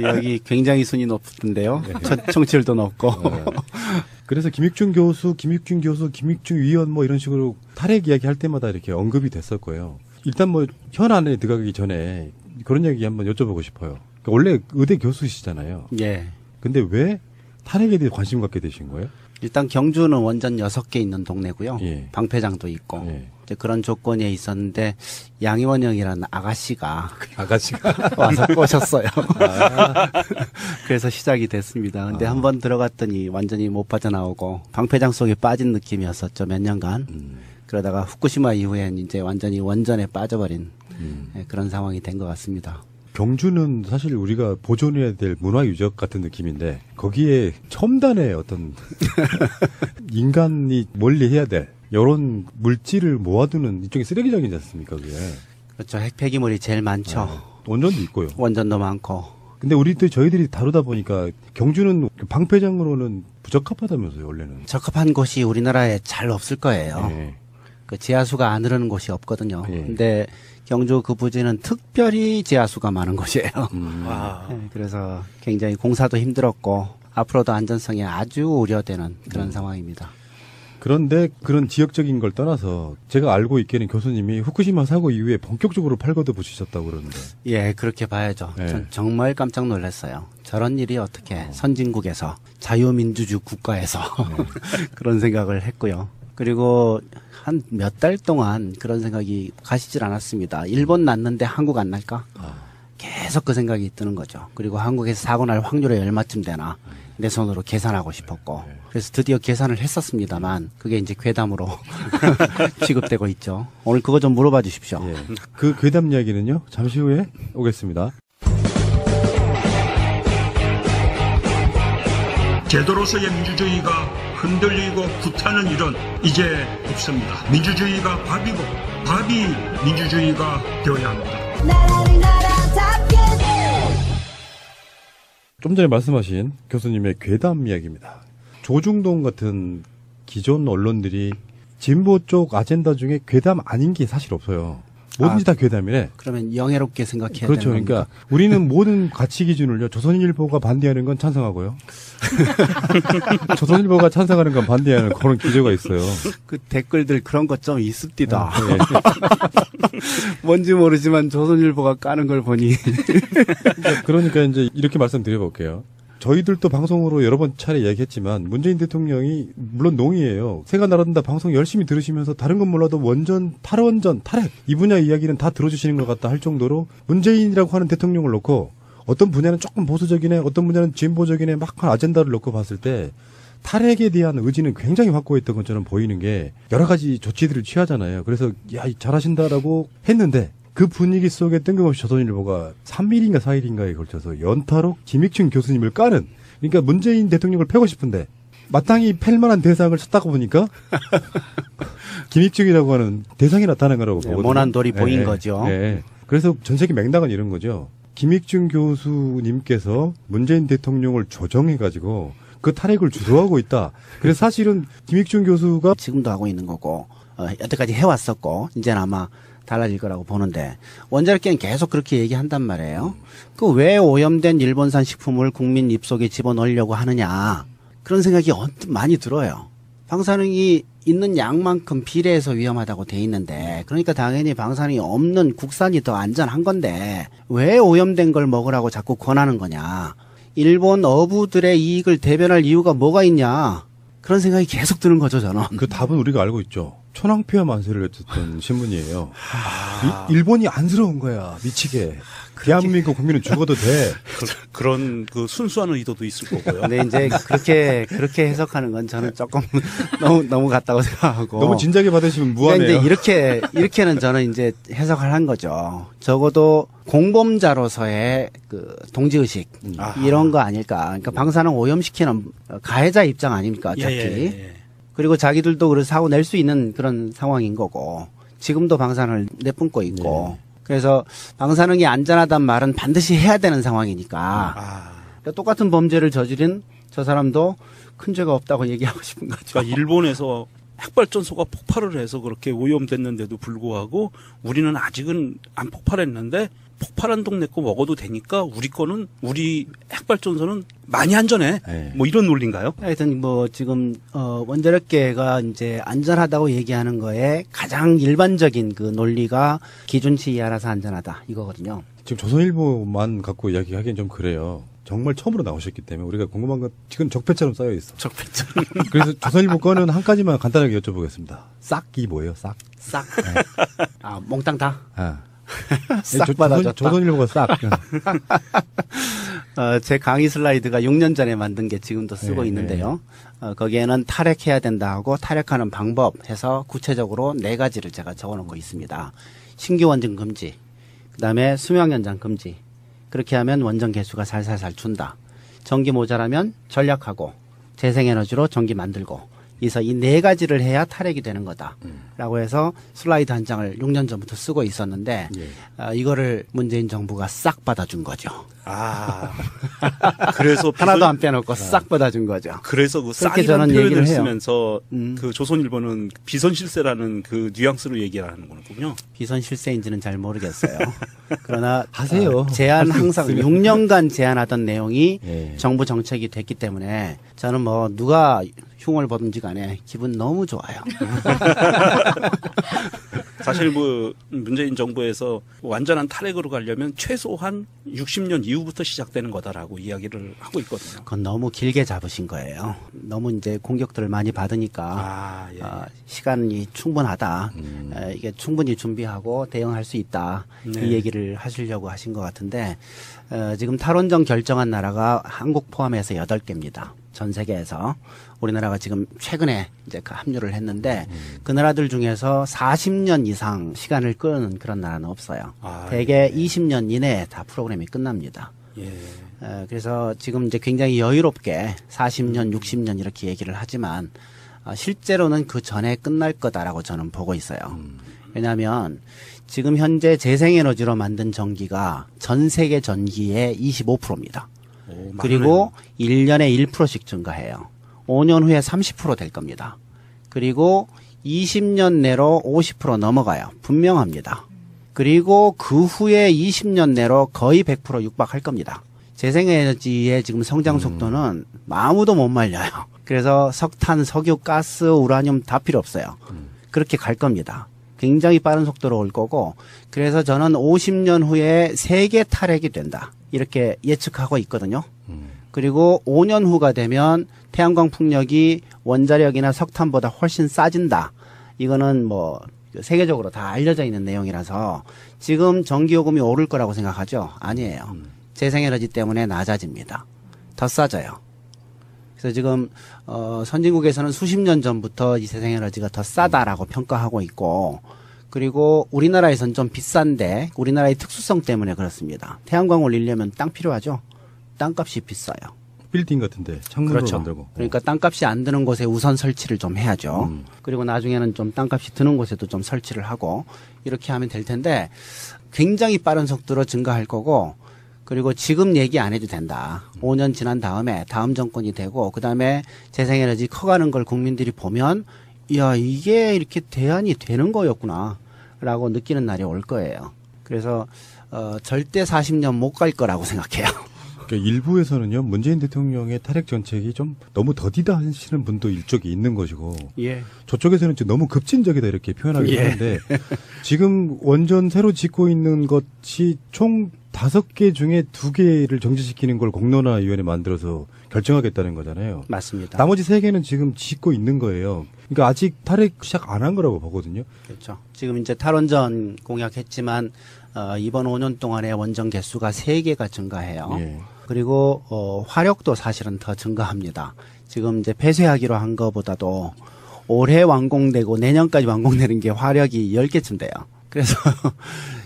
여기 굉장히 순위 높은데요. 청취율도 높고. 그래서 김익준 교수, 김익준 위원 뭐 이런 식으로 탈핵 이야기 할 때마다 이렇게 언급이 됐을 거예요. 일단 뭐 현안에 들어가기 전에 그런 얘기 한번 여쭤보고 싶어요. 그러니까 원래 의대 교수시잖아요. 예. 근데 왜 탈핵에 대해 관심 갖게 되신 거예요? 일단 경주는 원전 6개 있는 동네고요. 예. 방패장도 있고. 예. 이제 그런 조건에 있었는데 양이원영이라는 아가씨가 와서 꼬셨어요. 그래서 시작이 됐습니다. 근데 한번 들어갔더니 완전히 못 빠져나오고 방패장 속에 빠진 느낌이었었죠. 몇 년간. 그러다가 후쿠시마 이후엔 이제 완전히 원전에 빠져버린 그런 상황이 된 것 같습니다. 경주는 사실 우리가 보존해야 될 문화유적 같은 느낌인데 거기에 첨단의 어떤 인간이 멀리해야 될 이런 물질을 모아두는 일종의 쓰레기장이지 않습니까? 그게. 그렇죠. 핵 폐기물이 제일 많죠. 원전도 있고요. 원전도 많고. 근데 저희들이 다루다 보니까 경주는 방패장으로는 부적합하다면서요, 원래는. 적합한 곳이 우리나라에 잘 없을 거예요. 네. 그 지하수가 안 흐르는 곳이 없거든요. 예. 근데 경주 그 부지는 특별히 지하수가 많은 곳이에요. 아, 네, 그래서 굉장히 공사도 힘들었고 앞으로도 안전성이 아주 우려되는 그런 상황입니다. 그런데 그런 지역적인 걸 떠나서 제가 알고 있기에는 교수님이 후쿠시마 사고 이후에 본격적으로 팔걷어 보시셨다고 그러는데. 예, 그렇게 봐야죠. 네. 전 정말 깜짝 놀랐어요. 저런 일이 어떻게 선진국에서 자유민주주의 국가에서 그런 생각을 했고요. 그리고 한 몇 달 동안 그런 생각이 가시질 않았습니다. 일본 났는데 한국 안 날까? 계속 그 생각이 드는 거죠. 그리고 한국에서 사고 날 확률이 얼마쯤 되나 내 손으로 계산하고 싶었고 그래서 드디어 계산을 했었습니다만 그게 이제 괴담으로 취급되고 있죠. 오늘 그거 좀 물어봐 주십시오. 예. 그 괴담 이야기는요. 잠시 후에 오겠습니다. 제도로서의 민주주의가 흔들리고 구타는 일은 이제 없습니다. 민주주의가 밥이고 밥이 민주주의가 되어야 합니다. 좀 전에 말씀하신 교수님의 괴담 이야기입니다. 조중동 같은 기존 언론들이 진보 쪽 아젠다 중에 괴담 아닌 게 사실 없어요. 뭐든지 다 괴담이래. 그러면 영예롭게 생각해야 그렇죠. 되는 그러니까 우리는 모든 가치 기준을요. 조선일보가 반대하는 건 찬성하고요. 조선일보가 찬성하는 건 반대하는 그런 기조가 있어요. 그 댓글들 그런 것 좀 있습니다. 네. 뭔지 모르지만 조선일보가 까는 걸 보니 그러니까 이제 이렇게 말씀드려볼게요. 저희들도 방송으로 여러 번 차례 이야기했지만 문재인 대통령이 물론 농이에요. 새가 날아든다 방송 열심히 들으시면서 다른 건 몰라도 원전, 탈원전, 탈핵 이 분야 이야기는 다 들어주시는 것 같다 할 정도로 문재인이라고 하는 대통령을 놓고 어떤 분야는 조금 보수적이네 어떤 분야는 진보적이네 막 아젠다를 놓고 봤을 때 탈핵에 대한 의지는 굉장히 확고했던 것처럼 보이는 게 여러 가지 조치들을 취하잖아요. 그래서 야 잘하신다라고 했는데 그 분위기 속에 뜬금없이 조선일보가 3일인가 4일인가에 걸쳐서 연타로 김익춘 교수님을 까는 그러니까 문재인 대통령을 패고 싶은데 마땅히 팰 만한 대상을 찾다가 보니까 김익춘이라고 하는 대상이 나타난 거라고 보거든요. 모난 돌이 보인 거죠. 네. 그래서 전 세계 맥락은 이런 거죠. 김익춘 교수님께서 문재인 대통령을 조정해가지고 그 탈핵을 주도하고 있다. 그래서 사실은 김익춘 교수가 지금도 하고 있는 거고 여태까지 해왔었고 이제는 아마 달라질 거라고 보는데 원자력계는 계속 그렇게 얘기한단 말이에요. 그 왜 오염된 일본산 식품을 국민 입속에 집어넣으려고 하느냐 그런 생각이 언뜻 많이 들어요. 방사능이 있는 양만큼 비례해서 위험하다고 돼 있는데 그러니까 당연히 방사능이 없는 국산이 더 안전한 건데 왜 오염된 걸 먹으라고 자꾸 권하는 거냐. 일본 어부들의 이익을 대변할 이유가 뭐가 있냐. 그런 생각이 계속 드는 거죠, 저는. 그 답은 우리가 알고 있죠. 천황폐하 만세를 했었던 신문이에요. 일본이 안쓰러운 거야, 미치게. 대한민국 국민은 죽어도 돼. 그런 그 순수한 의도도 있을 거고요. 근데 이제 그렇게 해석하는 건 저는 조금 너무 같다고 생각하고. 너무 진작에 받으시면 무한해요. 이제 이렇게는 저는 이제 해석을 한 거죠. 적어도 공범자로서의 그 동지의식 이런 거 아닐까. 그러니까 방사능 오염시키는 가해자 입장 아닙니까, 어차피. 예. 그리고 자기들도 그런 사고 낼 수 있는 그런 상황인 거고 지금도 방사능을 내뿜고 있고 그래서 방사능이 안전하단 말은 반드시 해야 되는 상황이니까 그러니까 똑같은 범죄를 저지른 저 사람도 큰 죄가 없다고 얘기하고 싶은 거죠. 그러니까 일본에서 핵발전소가 폭발을 해서 그렇게 오염됐는데도 불구하고 우리는 아직은 안 폭발했는데 폭발한 동네 거 먹어도 되니까 우리 거는 우리 핵발전소는 많이 안전해. 네. 뭐 이런 논리인가요? 하여튼 뭐 지금 원자력계가 이제 안전하다고 얘기하는 거에 가장 일반적인 그 논리가 기준치 이하라서 안전하다 이거거든요. 지금 조선일보만 갖고 이야기하기엔 좀 그래요. 정말 처음으로 나오셨기 때문에 우리가 궁금한 건 지금 적폐처럼 쌓여 있어. 적폐처럼. 그래서 조선일보 거는 한 가지만 간단하게 여쭤보겠습니다. 싹이 뭐예요? 싹. 싹. 아 몽땅 다. 아. 싹 받아줬다. 조선일보가 싹. 제 강의 슬라이드가 6년 전에 만든 게 지금도 쓰고 있는데요. 거기에는 탈핵해야 된다 하고 탈핵하는 방법 해서 구체적으로 4가지를 제가 적어놓은 거 있습니다. 신규 원전 금지, 그다음에 수명 연장 금지. 그렇게 하면 원전 개수가 살살살 준다. 전기 모자라면 전략하고 재생에너지로 전기 만들고. 그래서 이 4가지를 해야 탈핵이 되는 거다. 라고 해서 슬라이드 한 장을 6년 전부터 쓰고 있었는데 이거를 문재인 정부가 싹 받아준 거죠. 그래서 하나도 안 빼놓고 싹 받아준 거죠. 그래서 그 그렇게 싹이라는 저는 얘기를 표현을 해요. 쓰면서 그 조선일보는 비선실세라는 그 뉘앙스로 얘기를 하는 거군요. 비선 실세인지는 잘 모르겠어요. 그러나 하세요. 제안 할수 항상 있으면. 6년간 제안하던 내용이 예. 정부 정책이 됐기 때문에 저는 뭐 누가 흉을 보든지 간에 기분 너무 좋아요. 사실 뭐 문재인 정부에서 완전한 탈핵으로 가려면 최소한 60년 이후부터 시작되는 거다라고 이야기를 하고 있거든요. 그건 너무 길게 잡으신 거예요. 너무 이제 공격들을 많이 받으니까 예. 시간이 충분하다. 이게 충분히 준비하고 대응할 수 있다. 네. 이 얘기를 하시려고 하신 것 같은데 지금 탈원전 결정한 나라가 한국 포함해서 8개입니다. 전 세계에서. 우리나라가 지금 최근에 이제 합류를 했는데 그 나라들 중에서 40년 이상 시간을 끄는 그런 나라는 없어요. 대개 20년 이내에 다 프로그램이 끝납니다. 예. 그래서 지금 이제 굉장히 여유롭게 40년, 60년 이렇게 얘기를 하지만 실제로는 그 전에 끝날 거다라고 저는 보고 있어요. 왜냐하면 지금 현재 재생에너지로 만든 전기가 전 세계 전기의 25%입니다. 그리고 1년에 1%씩 증가해요. 5년 후에 30% 될 겁니다. 그리고 20년 내로 50% 넘어가요. 분명합니다. 그리고 그 후에 20년 내로 거의 100% 육박할 겁니다. 재생에너지의 지금 성장 속도는 아무도 못 말려요. 그래서 석탄, 석유, 가스, 우라늄 다 필요 없어요. 그렇게 갈 겁니다. 굉장히 빠른 속도로 올 거고, 그래서 저는 50년 후에 세계 탈핵이 된다. 이렇게 예측하고 있거든요. 그리고 5년 후가 되면 태양광 풍력이 원자력이나 석탄보다 훨씬 싸진다. 이거는 뭐 세계적으로 다 알려져 있는 내용이라서 지금 전기요금이 오를 거라고 생각하죠? 아니에요. 재생에너지 때문에 낮아집니다. 더 싸져요. 그래서 지금 선진국에서는 수십 년 전부터 이 재생에너지가 더 싸다라고 평가하고 있고, 그리고 우리나라에서는 좀 비싼데 우리나라의 특수성 때문에 그렇습니다. 태양광 올리려면 땅 필요하죠. 땅값이 비싸요. 빌딩 같은데 창문으로 그렇죠. 만들고. 그러니까 땅값이 안 드는 곳에 우선 설치를 좀 해야죠. 그리고 나중에는 좀 땅값이 드는 곳에도 좀 설치를 하고 이렇게 하면 될 텐데 굉장히 빠른 속도로 증가할 거고, 그리고 지금 얘기 안 해도 된다. 5년 지난 다음에 다음 정권이 되고 그다음에 재생에너지 커가는 걸 국민들이 보면 야, 이게 이렇게 대안이 되는 거였구나 라고 느끼는 날이 올 거예요. 그래서 절대 40년 못 갈 거라고 생각해요. 그러니까 일부에서는요, 문재인 대통령의 탈핵 정책이 좀 너무 더디다 하시는 분도 일쪽이 있는 것이고, 예. 저쪽에서는 좀 너무 급진적이다 이렇게 표현하기도 하는데, 지금 원전 새로 짓고 있는 것이 총 5개 중에 2개를 정지시키는 걸 공론화위원회 만들어서 결정하겠다는 거잖아요. 맞습니다. 나머지 3개는 지금 짓고 있는 거예요. 그러니까 아직 탈핵 시작 안 한 거라고 보거든요. 그렇죠. 지금 이제 탈원전 공약했지만 이번 5년 동안에 원전 개수가 3개가 증가해요. 예. 그리고 화력도 사실은 더 증가합니다. 지금 이제 폐쇄하기로 한 거보다도 올해 완공되고 내년까지 완공되는 게 화력이 10개쯤 돼요. 그래서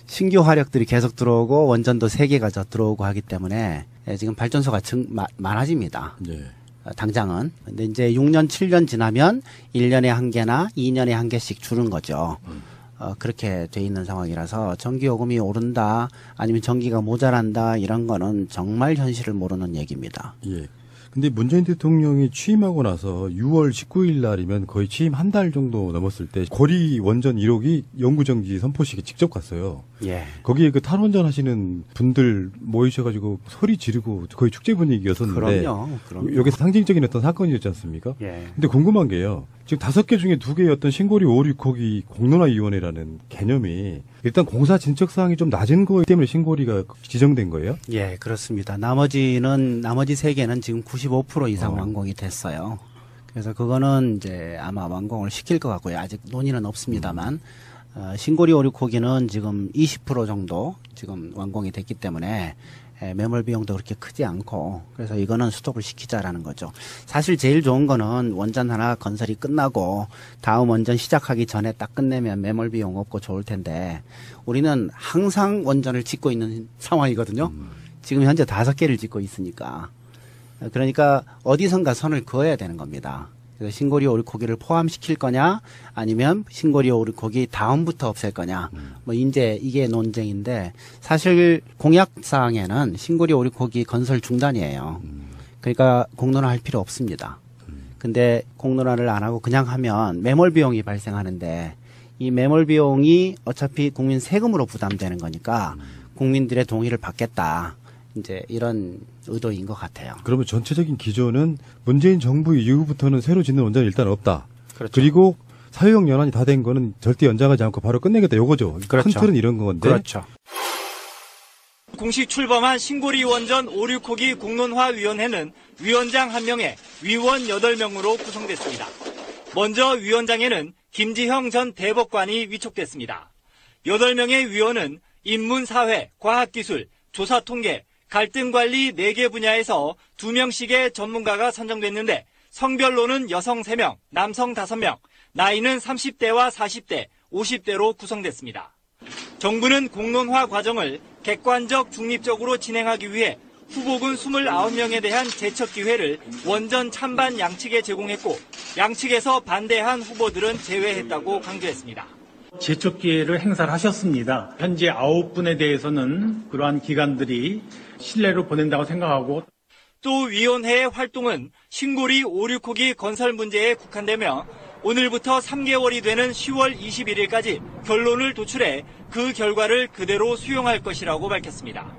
신규 화력들이 계속 들어오고 원전도 3개가 더 들어오고 하기 때문에 지금 발전소가 많아집니다. 예. 당장은. 근데 이제 6년, 7년 지나면 1년에 1개나 2년에 1개씩 주는 거죠. 그렇게 돼 있는 상황이라서 전기요금이 오른다, 아니면 전기가 모자란다, 이런 거는 정말 현실을 모르는 얘기입니다. 예. 근데 문재인 대통령이 취임하고 나서 6월 19일 날이면 거의 취임 한 달 정도 넘었을 때 고리 원전 1호기 영구정지 선포식에 직접 갔어요. 예. 거기에 그 탈원전 하시는 분들 모이셔가지고 소리 지르고 거의 축제 분위기였었는데. 그럼요. 여기서 상징적인 어떤 사건이었지 않습니까? 예. 근데 궁금한 게요. 지금 5개 중에 2개였던 신고리 5, 6호기 공론화위원회라는 개념이 일단 공사 진척 사항이 좀 낮은 거 때문에 신고리가 지정된 거예요? 예, 그렇습니다. 나머지 3개는 지금 95% 이상 완공이 됐어요. 그래서 그거는 이제 아마 완공을 시킬 것 같고요. 아직 논의는 없습니다만, 신고리 5, 6호기는 지금 20% 정도 지금 완공이 됐기 때문에 매몰 비용도 그렇게 크지 않고, 그래서 이거는 스톱을 시키자라는 거죠. 사실 제일 좋은 거는 원전 하나 건설이 끝나고 다음 원전 시작하기 전에 딱 끝내면 매몰 비용 없고 좋을 텐데, 우리는 항상 원전을 짓고 있는 상황이거든요. 지금 현재 5개를 짓고 있으니까. 그러니까 어디선가 선을 그어야 되는 겁니다. 그래서 신고리 오리코기를 포함시킬 거냐, 아니면 신고리 오리코기 다음부터 없앨 거냐, 뭐 이제 이게 논쟁인데, 사실 공약사항에는 신고리 오리코기 건설 중단이에요. 그러니까 공론화할 필요 없습니다. 근데 공론화를 안 하고 그냥 하면 매몰 비용이 발생하는데, 이 매몰 비용이 어차피 국민 세금으로 부담되는 거니까 국민들의 동의를 받겠다. 이제 이런 의도인 것 같아요. 그러면 전체적인 기조는 문재인 정부 이후부터는 새로 짓는 원전은 일단 없다. 그렇죠. 그리고 사회적 연한이 다 된 거는 절대 연장하지 않고 바로 끝내겠다. 요거죠. 그렇죠. 큰 틀은 이런 건데. 그렇죠. 공식 출범한 신고리 원전 오류코기 공론화위원회는 위원장 1명에 위원 8명으로 구성됐습니다. 먼저 위원장에는 김지형 전 대법관이 위촉됐습니다. 8명의 위원은 인문사회, 과학기술, 조사통계, 갈등관리 4개 분야에서 2명씩의 전문가가 선정됐는데 성별로는 여성 3명, 남성 5명, 나이는 30대와 40대, 50대로 구성됐습니다. 정부는 공론화 과정을 객관적 중립적으로 진행하기 위해 후보군 29명에 대한 제척 기회를 원전 찬반 양측에 제공했고 양측에서 반대한 후보들은 제외했다고 강조했습니다. 제척 기회를 행사를 하셨습니다. 현재 9분에 대해서는 그러한 기관들이 신뢰로 보낸다고 생각하고 또 위원회의 활동은 신고리 오류코기 건설 문제에 국한되며 오늘부터 3개월이 되는 10월 21일까지 결론을 도출해 그 결과를 그대로 수용할 것이라고 밝혔습니다.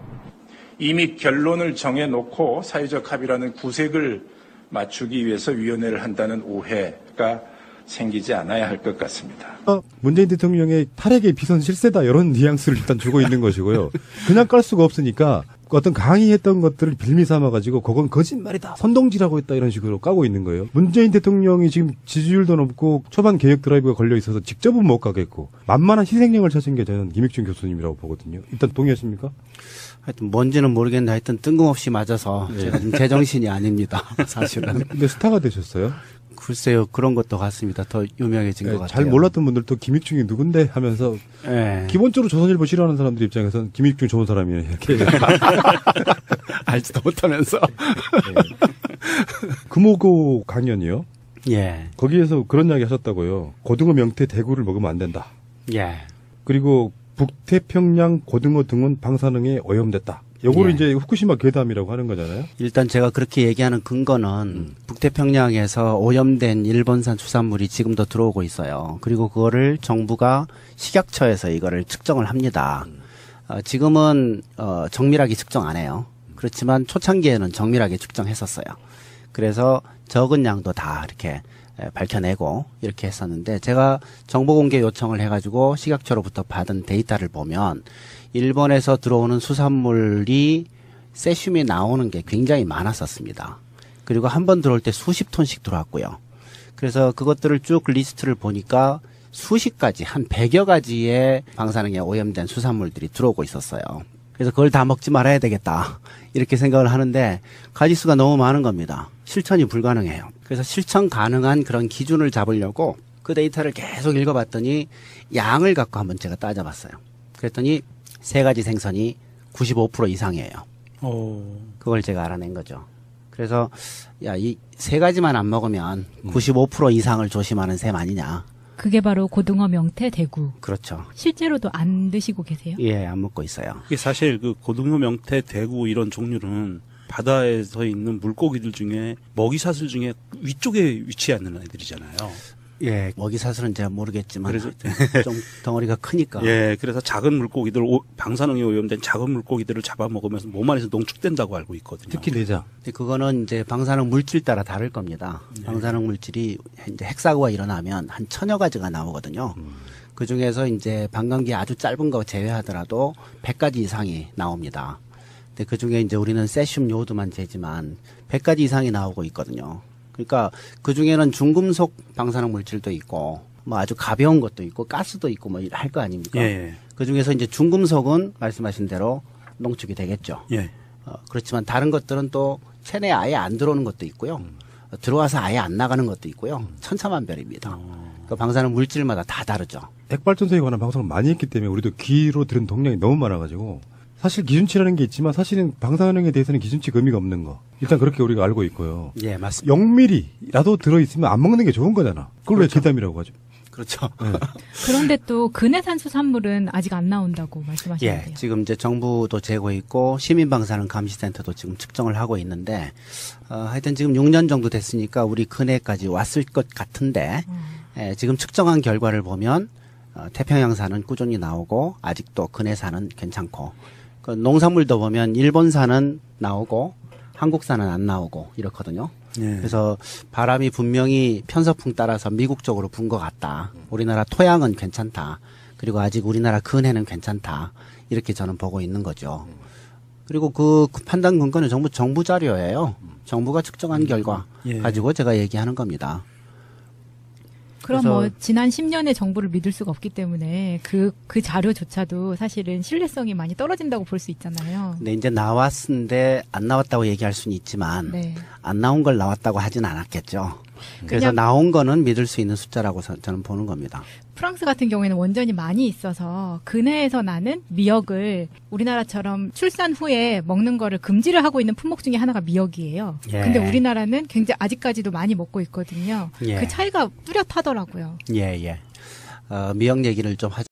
이미 결론을 정해놓고 사회적 합의라는 구색을 맞추기 위해서 위원회를 한다는 오해가 생기지 않아야 할 것 같습니다. 문재인 대통령의 탈핵의 비선 실세다 이런 뉘앙스를 일단 주고 있는 것이고요. 그냥 깔 수가 없으니까 어떤 강의했던 것들을 빌미 삼아가지고 그건 거짓말이다, 선동질하고 있다 이런 식으로 까고 있는 거예요. 문재인 대통령이 지금 지지율도 높고 초반 개혁 드라이브가 걸려 있어서 직접은 못 가겠고 만만한 희생양을 찾은 게 저는 김익준 교수님이라고 보거든요. 일단 동의하십니까? 하여튼 뭔지는 모르겠는데 하여튼 뜬금없이 맞아서 제가 좀 제정신이 아닙니다. 사실은. 근데 스타가 되셨어요? 글쎄요, 그런 것도 같습니다. 더 유명해진 것 같아요. 잘 몰랐던 분들도 김익중이 누군데 하면서 네. 기본적으로 조선일보 싫어하는 사람들 입장에서는 김익중 좋은 사람이에요. 이렇게 알지도 못하면서. 금오고 강연이요. 예. 거기에서 그런 이야기 하셨다고요. 고등어 명태 대구를 먹으면 안 된다. 예. 그리고 북태평양 고등어 등은 방사능에 오염됐다. 요거를 예. 이제 후쿠시마 괴담이라고 하는 거잖아요. 일단 제가 그렇게 얘기하는 근거는 북태평양에서 오염된 일본산 수산물이 지금도 들어오고 있어요. 그리고 그거를 정부가 식약처에서 이거를 측정을 합니다. 지금은 정밀하게 측정 안 해요. 그렇지만 초창기에는 정밀하게 측정했었어요. 그래서 적은 양도 다 이렇게 밝혀내고 이렇게 했었는데 제가 정보 공개 요청을 해가지고 식약처로부터 받은 데이터를 보면 일본에서 들어오는 수산물이 세슘이 나오는 게 굉장히 많았었습니다. 그리고 한 번 들어올 때 수십 톤씩 들어왔고요. 그래서 그것들을 쭉 리스트를 보니까 수십 가지, 한 100여 가지의 방사능에 오염된 수산물들이 들어오고 있었어요. 그래서 그걸 다 먹지 말아야 되겠다. 이렇게 생각을 하는데 가지수가 너무 많은 겁니다. 실천이 불가능해요. 그래서 실천 가능한 그런 기준을 잡으려고 그 데이터를 계속 읽어봤더니 양을 갖고 한번 제가 따져봤어요. 그랬더니 3가지 생선이 95% 이상이에요. 그걸 제가 알아낸 거죠. 그래서 야, 이 3가지만 안 먹으면 95% 이상을 조심하는 셈 아니냐. 그게 바로 고등어 명태 대구. 그렇죠. 실제로도 안 드시고 계세요? 예, 안 먹고 있어요. 이게 사실 그 고등어 명태 대구 이런 종류는 바다에서 있는 물고기들 중에 먹이사슬 중에 위쪽에 위치하는 애들이잖아요. 예, 먹이사슬은 제가 모르겠지만 그래서 좀 덩어리가 크니까. 예, 그래서 작은 물고기들, 방사능에 오염된 작은 물고기들을 잡아먹으면서 몸 안에서 농축된다고 알고 있거든요. 특히 내장. 근데 그거는 이제 방사능 물질 따라 다를 겁니다. 방사능 물질이 이제 핵사고가 일어나면 한 1000여 가지가 나오거든요. 그 중에서 이제 반감기 아주 짧은 거 제외하더라도 100가지 이상이 나옵니다. 근데 그 중에 이제 우리는 세슘 요오드만 재지만 100가지 이상이 나오고 있거든요. 그러니까 그 중에는 중금속 방사능 물질도 있고 뭐 아주 가벼운 것도 있고 가스도 있고 뭐 할 거 아닙니까? 예. 그 중에서 이제 중금속은 말씀하신 대로 농축이 되겠죠. 예. 그렇지만 다른 것들은 또 체내에 아예 안 들어오는 것도 있고요. 들어와서 아예 안 나가는 것도 있고요. 천차만별입니다. 그 방사능 물질마다 다 다르죠. 핵발전소에 관한 방송을 많이 했기 때문에 우리도 귀로 들은 동량이 너무 많아가지고 사실 기준치라는 게 있지만 사실은 방사능에 대해서는 기준치가 의미가 없는 거. 일단 그렇게 우리가 알고 있고요. 예, 맞습니다. 0mm라도 들어있으면 안 먹는 게 좋은 거잖아. 그걸 왜 괴담이라고 하죠? 그렇죠. 그런데 또 근해산수 산물은 아직 안 나온다고 말씀하시는데요. 예, 지금 이제 정부도 재고 있고 시민방사능 감시센터도 지금 측정을 하고 있는데 하여튼 지금 6년 정도 됐으니까 우리 근해까지 왔을 것 같은데 예, 지금 측정한 결과를 보면 태평양산은 꾸준히 나오고 아직도 근해산은 괜찮고 그 농산물도 보면 일본산은 나오고 한국산은 안 나오고 이렇거든요. 예. 그래서 바람이 분명히 편서풍 따라서 미국 쪽으로 분 것 같다. 우리나라 토양은 괜찮다. 그리고 아직 우리나라 근해는 괜찮다. 이렇게 저는 보고 있는 거죠. 그리고 그 판단 근거는 전부 정부 자료예요. 정부가 측정한 결과 예. 가지고 제가 얘기하는 겁니다. 그럼 그래서- 뭐 지난 10년의 정보를 믿을 수가 없기 때문에 그 자료조차도 사실은 신뢰성이 많이 떨어진다고 볼 수 있잖아요. 근데 이제 나왔는데 안 나왔다고 얘기할 수는 있지만 네. 안 나온 걸 나왔다고 하진 않았겠죠. 그래서 그냥- 나온 거는 믿을 수 있는 숫자라고 저는 보는 겁니다. 프랑스 같은 경우에는 원전이 많이 있어서 근해에서 나는 미역을 우리나라처럼 출산 후에 먹는 거를 금지를 하고 있는 품목 중에 하나가 미역이에요. 예. 근데 우리나라는 굉장히 아직까지도 많이 먹고 있거든요. 예. 그 차이가 뚜렷하더라고요. 예, 예. 미역 얘기를 좀 하자.